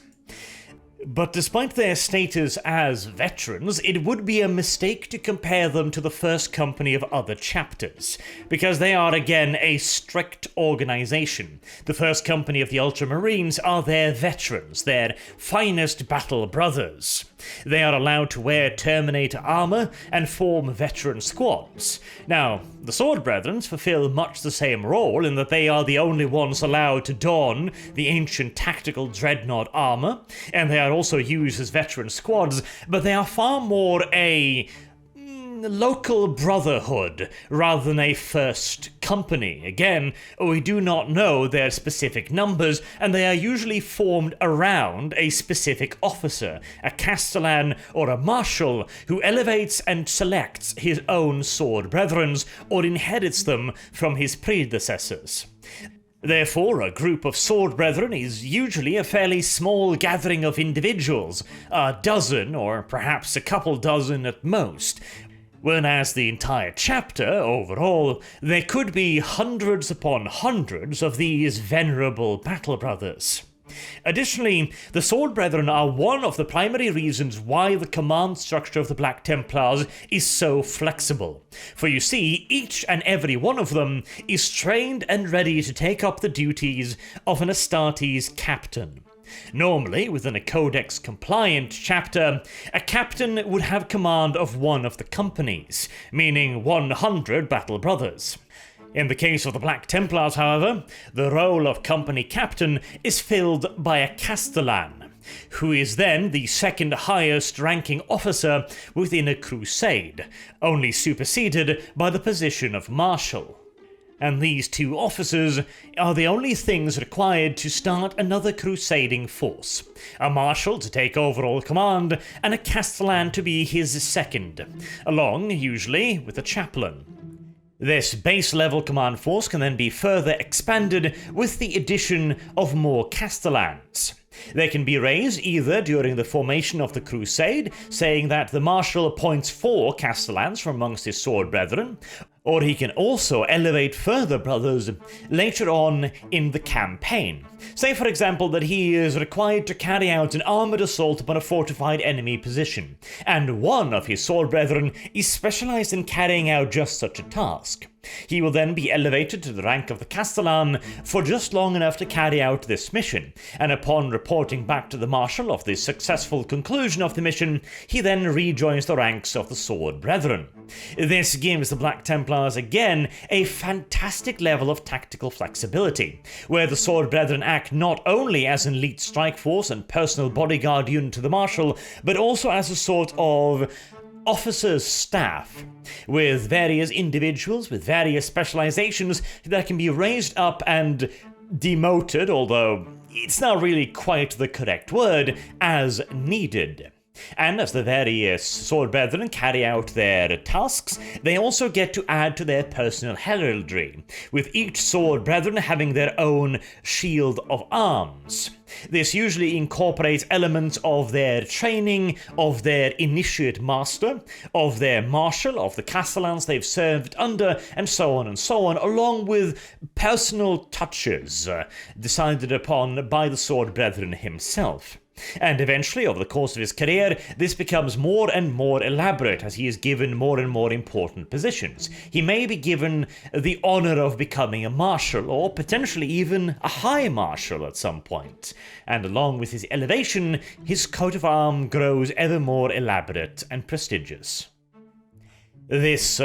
But despite their status as veterans, it would be a mistake to compare them to the first company of other chapters, because they are again a strict organization. The first company of the Ultramarines are their veterans, their finest battle brothers. They are allowed to wear Terminator armor and form veteran squads. Now, the Sword Brethren fulfill much the same role in that they are the only ones allowed to don the ancient tactical dreadnought armor, and they are also used as veteran squads, but they are far more a local brotherhood rather than a first company. Again, we do not know their specific numbers, and they are usually formed around a specific officer, a castellan or a marshal, who elevates and selects his own sword brethrens or inherits them from his predecessors. Therefore, a group of sword brethren is usually a fairly small gathering of individuals, a dozen or perhaps a couple dozen at most, whereas the entire chapter, overall, there could be hundreds upon hundreds of these venerable battle brothers. Additionally, the Sword Brethren are one of the primary reasons why the command structure of the Black Templars is so flexible. For you see, each and every one of them is trained and ready to take up the duties of an Astartes captain. Normally, within a Codex-compliant chapter, a captain would have command of one of the companies, meaning 100 battle brothers. In the case of the Black Templars, however, the role of company captain is filled by a castellan, who is then the second highest ranking officer within a crusade, only superseded by the position of Marshal. And these two officers are the only things required to start another crusading force. A marshal to take overall command, and a castellan to be his second, along, usually, with a chaplain. This base-level command force can then be further expanded with the addition of more castellans. They can be raised either during the formation of the crusade, saying that the marshal appoints 4 castellans from amongst his sword brethren, or he can also elevate further brothers later on in the campaign. Say, for example, that he is required to carry out an armored assault upon a fortified enemy position, and one of his sword brethren is specialized in carrying out just such a task. He will then be elevated to the rank of the castellan for just long enough to carry out this mission, and upon reporting back to the Marshal of the successful conclusion of the mission, he then rejoins the ranks of the Sword Brethren. This gives the Black Templars again a fantastic level of tactical flexibility, where the Sword Brethren act not only as an elite strike force and personal bodyguard unit to the Marshal, but also as a sort of officer's staff, with various individuals with various specializations that can be raised up and demoted, although it's not really quite the correct word, as needed. And as the various sword brethren carry out their tasks, they also get to add to their personal heraldry, with each sword brethren having their own shield of arms. This usually incorporates elements of their training, of their initiate master, of their marshal, of the castellans they've served under, and so on, along with personal touches decided upon by the sword brethren himself. And eventually, over the course of his career, this becomes more and more elaborate as he is given more and more important positions. He may be given the honor of becoming a Marshal, or potentially even a High Marshal at some point. And along with his elevation, his coat of arms grows ever more elaborate and prestigious. This,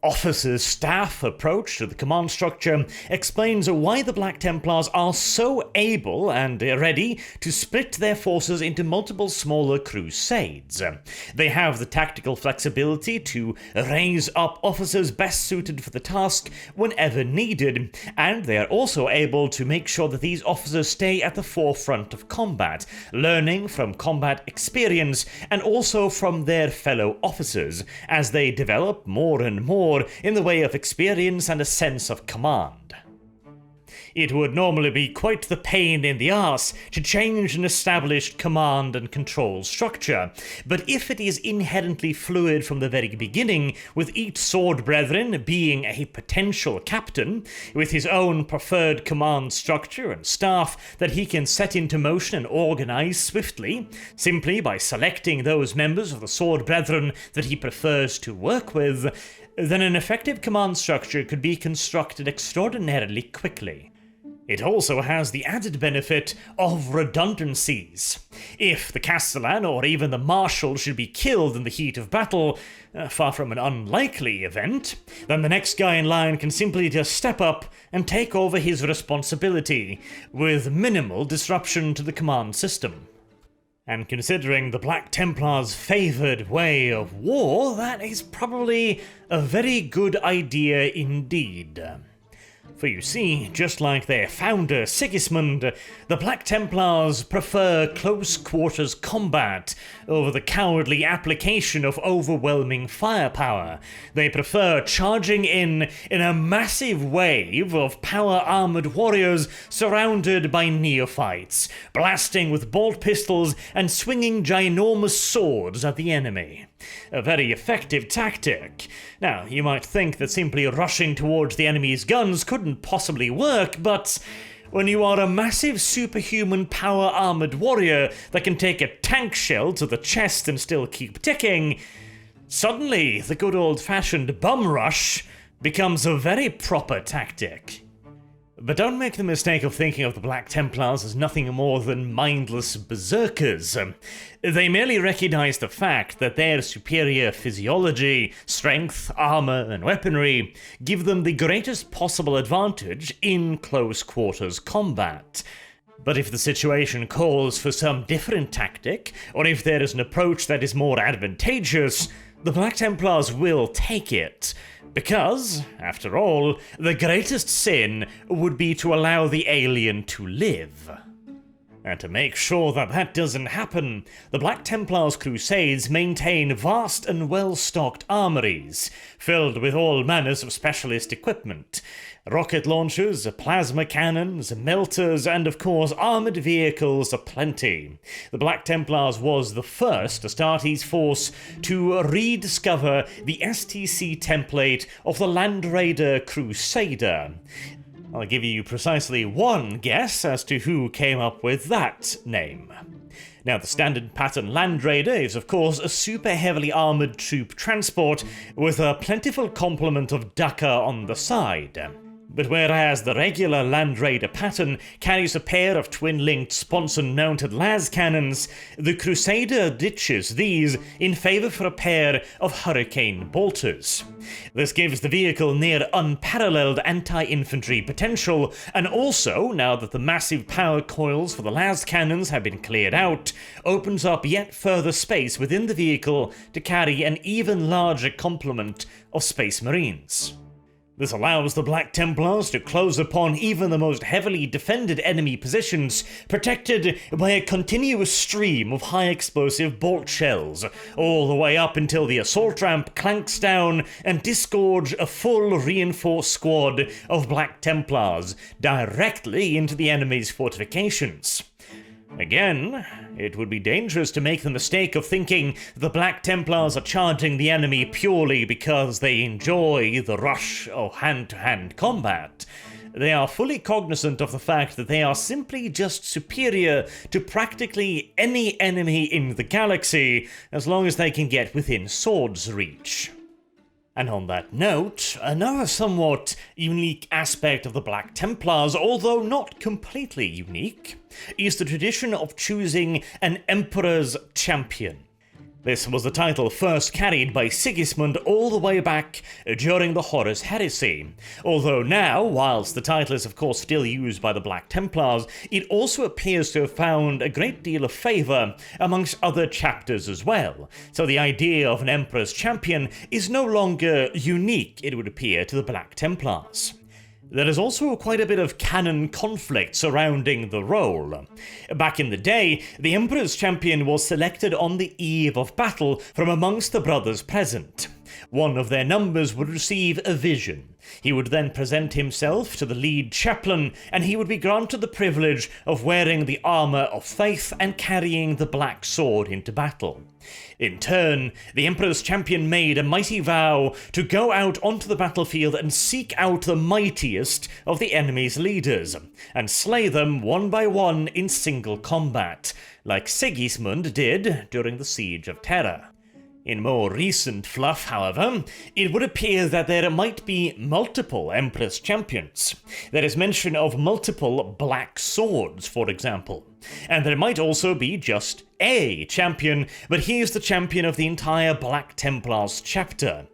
officer's staff approach to the command structure explains why the Black Templars are so able and ready to split their forces into multiple smaller crusades. They have the tactical flexibility to raise up officers best suited for the task whenever needed, and they are also able to make sure that these officers stay at the forefront of combat, learning from combat experience and also from their fellow officers as they develop more and more in the way of experience and a sense of command. It would normally be quite the pain in the arse to change an established command and control structure, but if it is inherently fluid from the very beginning, with each sword brethren being a potential captain, with his own preferred command structure and staff that he can set into motion and organize swiftly, simply by selecting those members of the sword brethren that he prefers to work with, then an effective command structure could be constructed extraordinarily quickly. It also has the added benefit of redundancies. If the Castellan or even the Marshal should be killed in the heat of battle, far from an unlikely event, then the next guy in line can simply just step up and take over his responsibility, with minimal disruption to the command system. And considering the Black Templars' favoured way of war, that is probably a very good idea indeed. For you see, just like their founder Sigismund, the Black Templars prefer close-quarters combat over the cowardly application of overwhelming firepower. They prefer charging in a massive wave of power-armored warriors surrounded by neophytes, blasting with bolt pistols and swinging ginormous swords at the enemy. A very effective tactic. Now, you might think that simply rushing towards the enemy's guns couldn't possibly work, but when you are a massive superhuman power-armored warrior that can take a tank shell to the chest and still keep ticking, suddenly the good old-fashioned bum rush becomes a very proper tactic. But don't make the mistake of thinking of the Black Templars as nothing more than mindless berserkers. They merely recognize the fact that their superior physiology, strength, armor, and weaponry give them the greatest possible advantage in close-quarters combat. But if the situation calls for some different tactic, or if there is an approach that is more advantageous, the Black Templars will take it. Because, after all, the greatest sin would be to allow the alien to live. And to make sure that that doesn't happen, the Black Templars' crusades maintain vast and well-stocked armories, filled with all manners of specialist equipment. Rocket launchers, plasma cannons, melters, and of course armored vehicles aplenty. The Black Templars was the first Astartes force to rediscover the STC template of the Land Raider Crusader. I'll give you precisely one guess as to who came up with that name. Now, the standard pattern Land Raider is of course a super heavily armoured troop transport with a plentiful complement of Dakka on the side. But whereas the regular Land Raider pattern carries a pair of twin-linked sponson-mounted las cannons, the Crusader ditches these in favour for a pair of Hurricane bolters. This gives the vehicle near unparalleled anti-infantry potential, and also, now that the massive power coils for the las cannons have been cleared out, opens up yet further space within the vehicle to carry an even larger complement of Space Marines. This allows the Black Templars to close upon even the most heavily defended enemy positions, protected by a continuous stream of high-explosive bolt shells, all the way up until the assault ramp clanks down and disgorge a full reinforced squad of Black Templars directly into the enemy's fortifications. Again, it would be dangerous to make the mistake of thinking the Black Templars are charging the enemy purely because they enjoy the rush of hand-to-hand combat. they are fully cognizant of the fact that they are simply just superior to practically any enemy in the galaxy, as long as they can get within sword's reach. And on that note, another somewhat unique aspect of the Black Templars, although not completely unique, is the tradition of choosing an emperor's champion. This was the title first carried by Sigismund all the way back during the Horus Heresy, although now, whilst the title is of course still used by the Black Templars, it also appears to have found a great deal of favour amongst other chapters as well, so the idea of an Emperor's Champion is no longer unique, it would appear, to the Black Templars. There is also quite a bit of canon conflict surrounding the role. Back in the day, the Emperor's Champion was selected on the eve of battle from amongst the brothers present. One of their numbers would receive a vision. He would then present himself to the lead chaplain, and he would be granted the privilege of wearing the armour of faith and carrying the black sword into battle. In turn, the Emperor's Champion made a mighty vow to go out onto the battlefield and seek out the mightiest of the enemy's leaders, and slay them one by one in single combat, like Sigismund did during the Siege of Terra. In more recent fluff, however, it would appear that there might be multiple Emperor's Champions. There is mention of multiple black swords, for example. And there might also be just a champion, but he is the champion of the entire Black Templars chapter.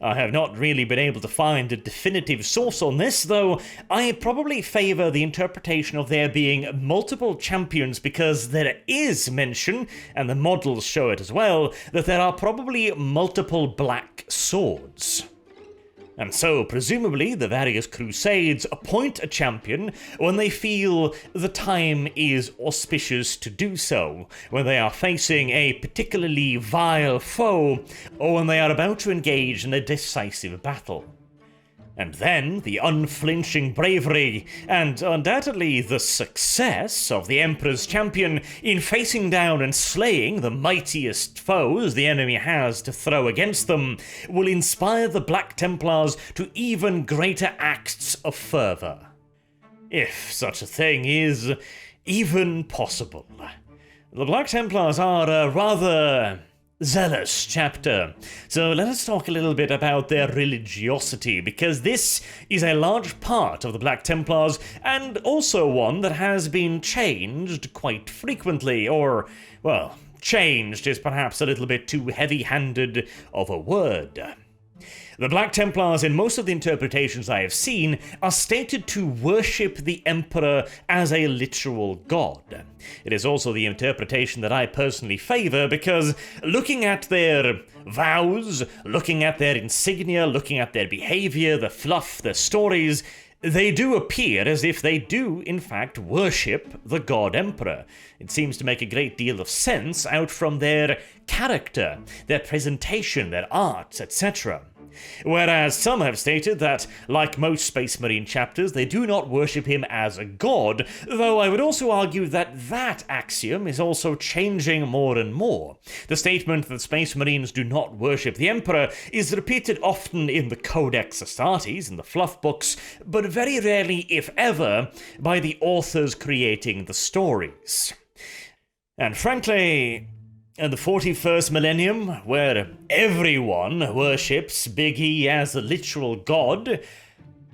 I have not really been able to find a definitive source on this, though I probably favour the interpretation of there being multiple champions because there is mention, and the models show it as well, that there are probably multiple black swords. And so, presumably, the various crusades appoint a champion when they feel the time is auspicious to do so, when they are facing a particularly vile foe, or when they are about to engage in a decisive battle. And then the unflinching bravery, and undoubtedly the success of the Emperor's Champion in facing down and slaying the mightiest foes the enemy has to throw against them, will inspire the Black Templars to even greater acts of fervour. If such a thing is even possible. The Black Templars are a rather zealous chapter, so let us talk a little bit about their religiosity, because this is a large part of the Black Templars, and also one that has been changed quite frequently, or, well, changed is perhaps a little bit too heavy-handed of a word. The Black Templars, in most of the interpretations I have seen, are stated to worship the Emperor as a literal god. It is also the interpretation that I personally favour because looking at their vows, looking at their insignia, looking at their behaviour, the fluff, their stories, they do appear as if they do, in fact, worship the God Emperor. It seems to make a great deal of sense out from their character, their presentation, their art, etc. Whereas some have stated that, like most Space Marine chapters, they do not worship him as a god, though I would also argue that that axiom is also changing more and more. The statement that Space Marines do not worship the Emperor is repeated often in the Codex Astartes, in the fluff books, but very rarely, if ever, by the authors creating the stories. And frankly, in the 41st millennium, where everyone worships Big E as a literal god,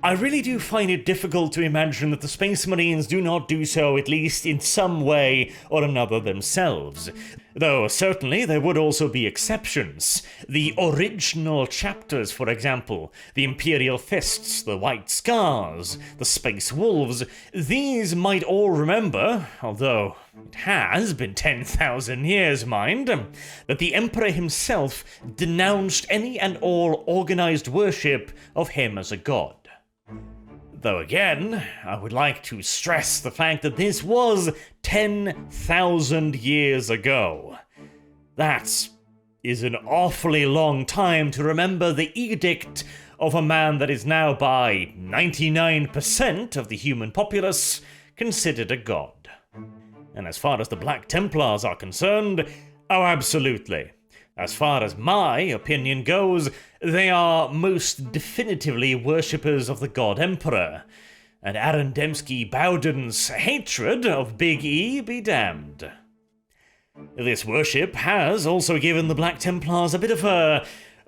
I really do find it difficult to imagine that the Space Marines do not do so at least in some way or another themselves. Though certainly there would also be exceptions. The original chapters, for example, the Imperial Fists, the White Scars, the Space Wolves, these might all remember, although it has been 10,000 years, mind, that the Emperor himself denounced any and all organized worship of him as a god. Though again, I would like to stress the fact that this was 10,000 years ago. That is an awfully long time to remember the edict of a man that is now by 99% of the human populace considered a god. And as far as the Black Templars are concerned, oh absolutely. As far as my opinion goes, they are most definitively worshippers of the God Emperor. and Arendemski Bowden's hatred of Big E be damned. This worship has also given the Black Templars a bit of a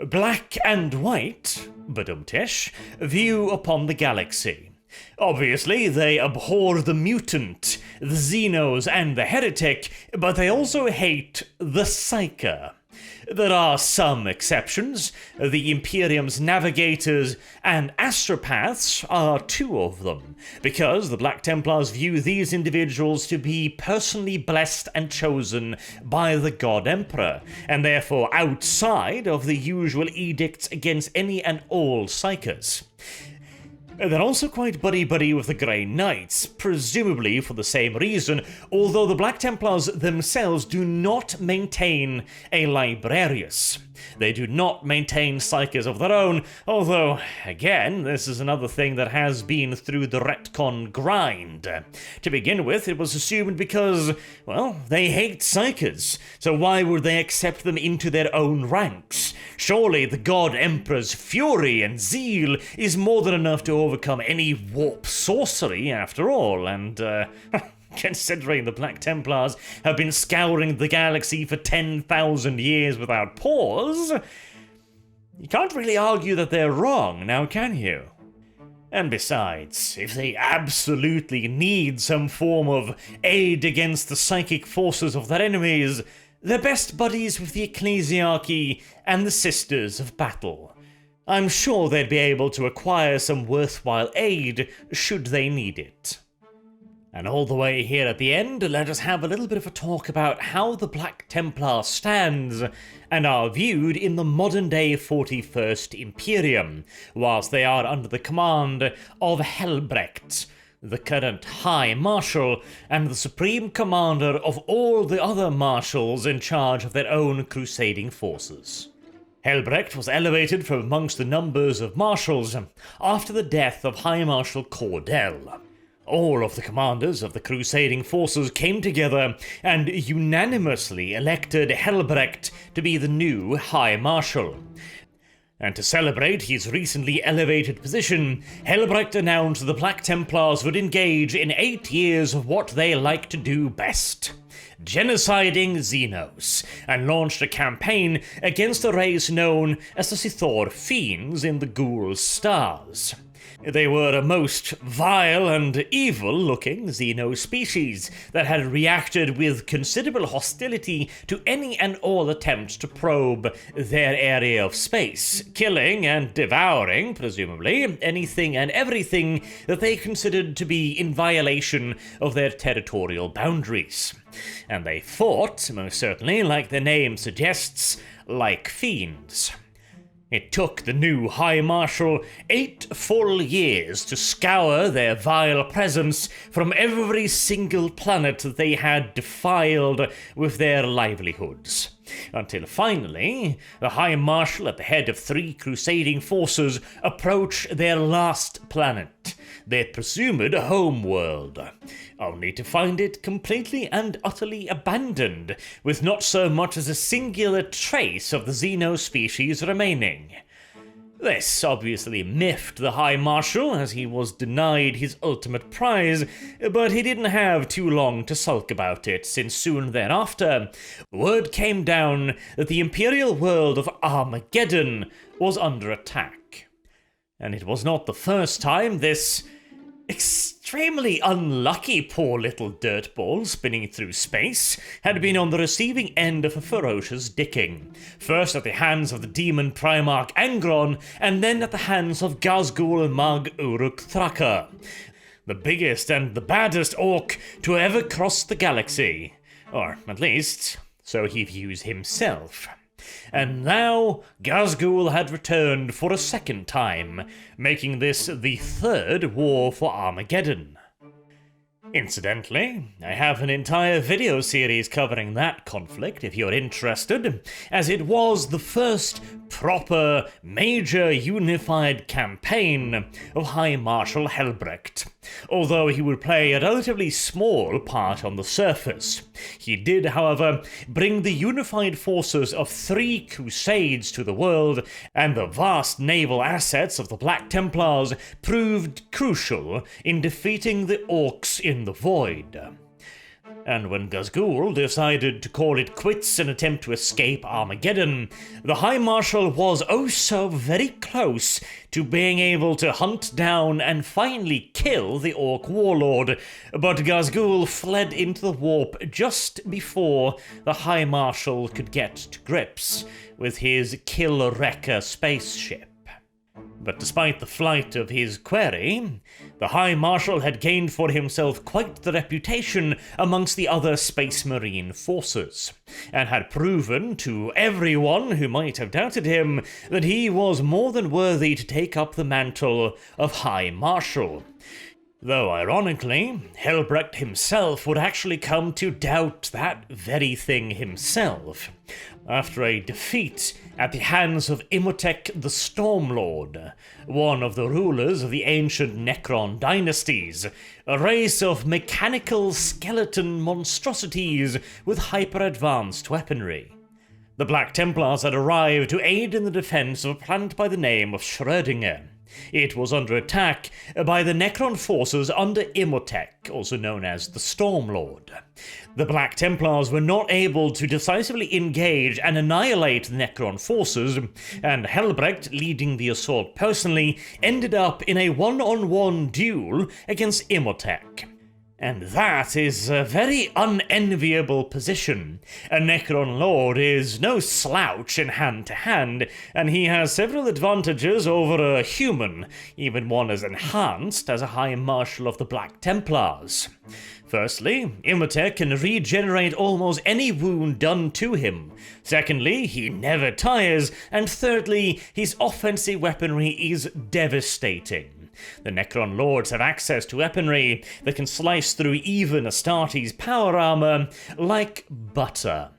black and white, badumtish, view upon the galaxy. Obviously, they abhor the mutant, the Xenos, and the heretic, but they also hate the Psyker. There are some exceptions. The Imperium's navigators and astropaths are two of them, because the Black Templars view these individuals to be personally blessed and chosen by the God Emperor, and therefore outside of the usual edicts against any and all Psykers. They're also quite buddy-buddy with the Grey Knights, presumably for the same reason, although the Black Templars themselves do not maintain a librarius. They do not maintain psykers of their own, although, again, this is another thing that has been through the retcon grind. To begin with, it was assumed because, well, they hate psykers, so why would they accept them into their own ranks? Surely the God Emperor's fury and zeal is more than enough to overcome any warp sorcery, after all, and, considering the Black Templars have been scouring the galaxy for 10,000 years without pause, you can't really argue that they're wrong, now can you? And besides, if they absolutely need some form of aid against the psychic forces of their enemies, they're best buddies with the Ecclesiarchy and the Sisters of Battle. I'm sure they'd be able to acquire some worthwhile aid should they need it. And all the way here at the end, let us have a little bit of a talk about how the Black Templar stands and are viewed in the modern-day 41st Imperium, whilst they are under the command of Helbrecht, the current High Marshal, and the Supreme Commander of all the other Marshals in charge of their own crusading forces. Helbrecht was elevated from amongst the numbers of Marshals after the death of High Marshal Cordell. All of the commanders of the crusading forces came together and unanimously elected Helbrecht to be the new High Marshal. And to celebrate his recently elevated position, Helbrecht announced the Black Templars would engage in 8 years of what they like to do best: genociding Xenos, and launched a campaign against a race known as the Sithor Fiends in the Ghoul Stars. They were a most vile and evil-looking xeno-species that had reacted with considerable hostility to any and all attempts to probe their area of space, killing and devouring, presumably, anything and everything that they considered to be in violation of their territorial boundaries. And they fought, most certainly, like their name suggests, like fiends. It took the new High Marshal 8 full years to scour their vile presence from every single planet that they had defiled with their livelihoods. Until finally, the High Marshal at the head of 3 crusading forces approached their last planet, their presumed homeworld, only to find it completely and utterly abandoned, with not so much as a singular trace of the Xeno species remaining. This obviously miffed the High Marshal, as he was denied his ultimate prize, but he didn't have too long to sulk about it, since soon thereafter, word came down that the Imperial world of Armageddon was under attack. And it was not the first time this extremely unlucky poor little dirtball spinning through space had been on the receiving end of a ferocious dicking, first at the hands of the demon Primarch Angron, and then at the hands of Gazgul Mag Uruk Thraka, the biggest and the baddest orc to ever cross the galaxy, or at least, so he views himself. And now, Gazgul had returned for a second time, making this the 3rd war for Armageddon. Incidentally, I have an entire video series covering that conflict if you're interested, as it was the first proper, major unified campaign of High Marshal Helbrecht. Although he would play a relatively small part on the surface, he did, however, bring the unified forces of 3 crusades to the world, and the vast naval assets of the Black Templars proved crucial in defeating the orcs in the Void. And when Ghazghul decided to call it quits and attempt to escape Armageddon, the High Marshal was oh so very close to being able to hunt down and finally kill the Orc warlord, but Ghazghul fled into the warp just before the High Marshal could get to grips with his Kill Wrecker spaceship. But despite the flight of his quarry, the High Marshal had gained for himself quite the reputation amongst the other Space Marine forces, and had proven to everyone who might have doubted him that he was more than worthy to take up the mantle of High Marshal. Though ironically, Helbrecht himself would actually come to doubt that very thing himself, after a defeat at the hands of Imhotep the Stormlord, one of the rulers of the ancient Necron dynasties, a race of mechanical skeleton monstrosities with hyper-advanced weaponry. The Black Templars had arrived to aid in the defense of a planet by the name of Schrödinger. It was under attack by the Necron forces under Imhotep, also known as the Stormlord. The Black Templars were not able to decisively engage and annihilate the Necron forces, and Helbrecht, leading the assault personally, ended up in a one-on-one duel against Imhotep. And that is a very unenviable position. A Necron Lord is no slouch in hand-to-hand, and he has several advantages over a human, even one as enhanced as a High Marshal of the Black Templars. Firstly, Imhotep can regenerate almost any wound done to him. Secondly, he never tires, and thirdly, his offensive weaponry is devastating. The Necron Lords have access to weaponry that can slice through even Astartes' power armor like butter.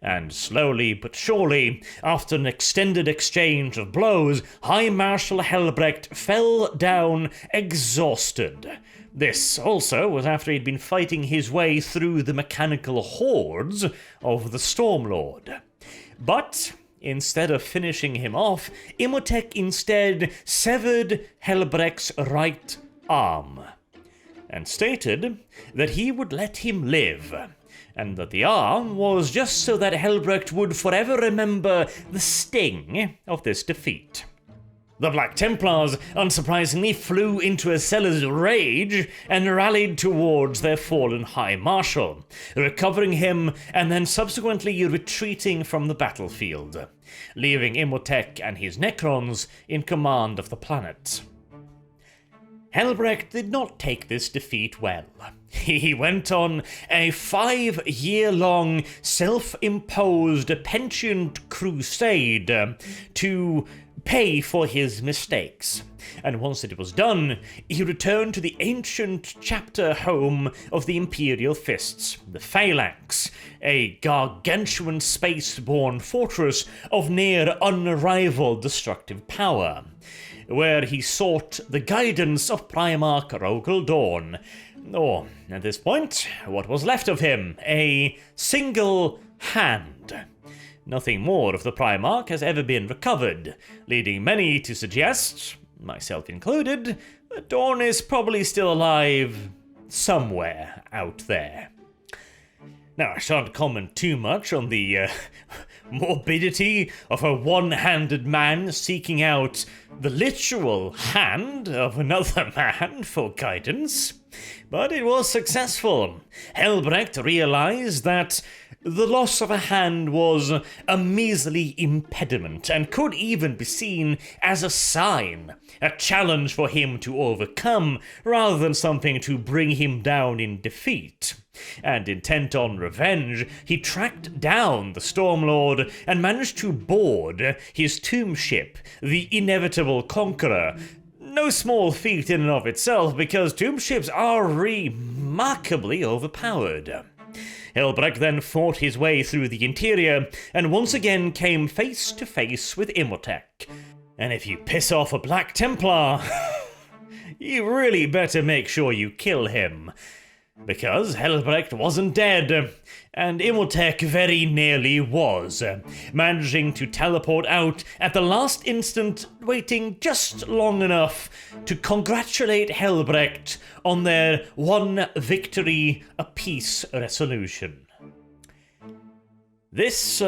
And slowly but surely, after an extended exchange of blows, High Marshal Helbrecht fell down exhausted. This also was after he'd been fighting his way through the mechanical hordes of the Stormlord. But instead of finishing him off, Imhotep instead severed Helbrecht's right arm, and stated that he would let him live, and that the arm was just so that Helbrecht would forever remember the sting of this defeat. The Black Templars, unsurprisingly, flew into a zealous rage and rallied towards their fallen High Marshal, recovering him and then subsequently retreating from the battlefield, leaving Imhotep and his Necrons in command of the planet. Helbrecht did not take this defeat well. He went on a 5-year-long self-imposed pensioned crusade to pay for his mistakes, and once it was done, he returned to the ancient chapter home of the Imperial Fists, the Phalanx, a gargantuan space-borne fortress of near unrivaled destructive power, where he sought the guidance of Primarch Rogel Dorn, or, at this point, what was left of him, a single hand. Nothing more of the Primarch has ever been recovered, leading many to suggest, myself included, that Dorn is probably still alive somewhere out there. Now, I shan't comment too much on the morbidity of a one-handed man seeking out the literal hand of another man for guidance, but it was successful. Helbrecht realized that the loss of a hand was a measly impediment and could even be seen as a sign, a challenge for him to overcome, rather than something to bring him down in defeat. And intent on revenge, he tracked down the Stormlord and managed to board his tomb ship, the Inevitable Conqueror. No small feat in and of itself, because tomb ships are remarkable remarkably overpowered. Helbrecht then fought his way through the interior, and once again came face to face with Imhotep. And if you piss off a Black Templar, you really better make sure you kill him. Because Helbrecht wasn't dead, and Imhotep very nearly was, managing to teleport out at the last instant, waiting just long enough to congratulate Helbrecht on their one victory apiece resolution. This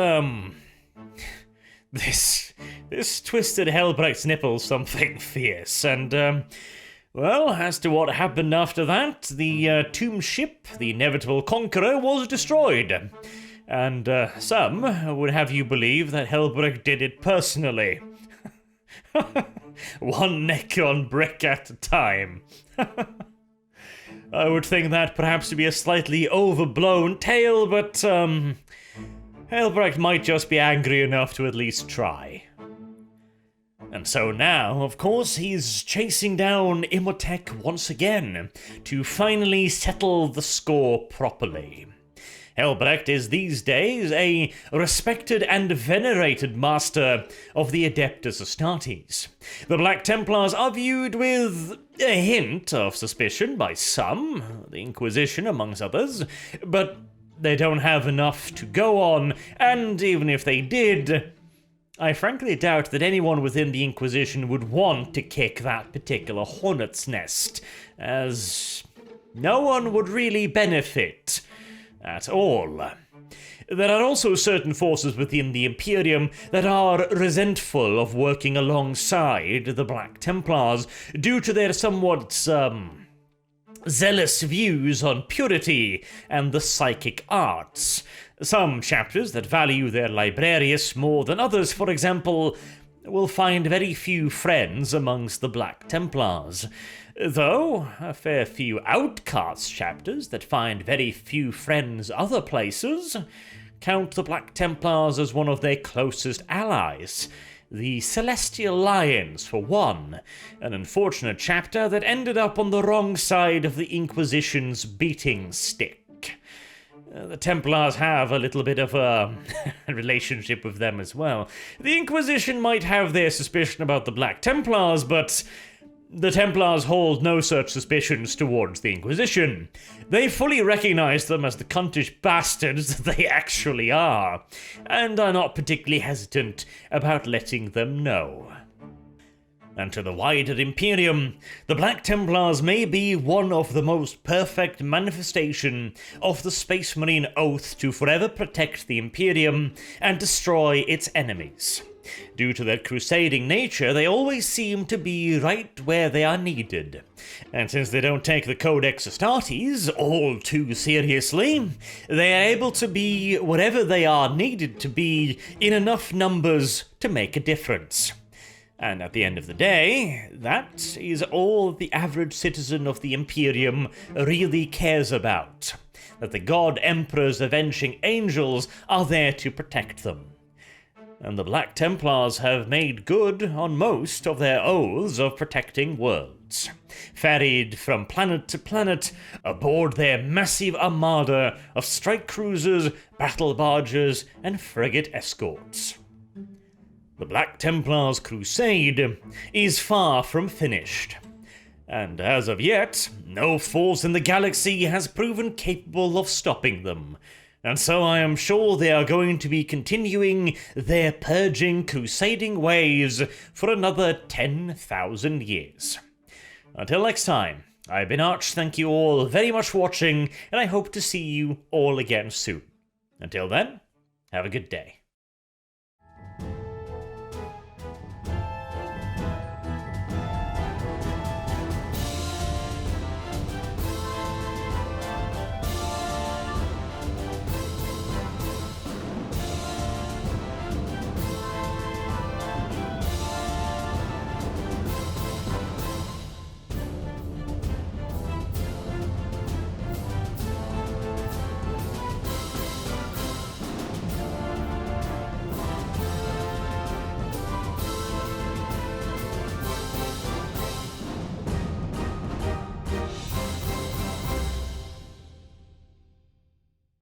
twisted Helbrecht's nipples something fierce, and well, as to what happened after that, the tomb ship, the inevitable conqueror, was destroyed. And some would have you believe that Helbrecht did it personally. One neck on brick at a time. I would think that perhaps to be a slightly overblown tale, but Helbrecht might just be angry enough to at least try. And so now, of course, he's chasing down Imhotep once again to finally settle the score properly. Helbrecht is these days a respected and venerated master of the Adeptus Astartes. The Black Templars are viewed with a hint of suspicion by some, the Inquisition amongst others, but they don't have enough to go on, and even if they did, I frankly doubt that anyone within the Inquisition would want to kick that particular hornet's nest, as no one would really benefit at all. There are also certain forces within the Imperium that are resentful of working alongside the Black Templars due to their somewhat, zealous views on purity and the psychic arts. Some chapters that value their librarius more than others, for example, will find very few friends amongst the Black Templars, though a fair few outcast chapters that find very few friends other places count the Black Templars as one of their closest allies. The Celestial Lions, for one, an unfortunate chapter that ended up on the wrong side of the Inquisition's beating stick. The Templars have a little bit of a relationship with them as well. The Inquisition might have their suspicion about the Black Templars, but the Templars hold no such suspicions towards the Inquisition. They fully recognize them as the cuntish bastards that they actually are, and are not particularly hesitant about letting them know. And to the wider Imperium, the Black Templars may be one of the most perfect manifestation of the Space Marine oath to forever protect the Imperium and destroy its enemies. Due to their crusading nature, they always seem to be right where they are needed. And since they don't take the Codex Astartes all too seriously, they are able to be wherever they are needed to be in enough numbers to make a difference. And at the end of the day, that is all the average citizen of the Imperium really cares about. That the God Emperor's avenging angels are there to protect them. And the Black Templars have made good on most of their oaths of protecting worlds. Ferried from planet to planet aboard their massive armada of strike cruisers, battle barges, and frigate escorts. The Black Templars' crusade is far from finished, and as of yet, no force in the galaxy has proven capable of stopping them, and so I am sure they are going to be continuing their purging, crusading ways for another 10,000 years. Until next time, I've been Arch, thank you all very much for watching, and I hope to see you all again soon. Until then, have a good day.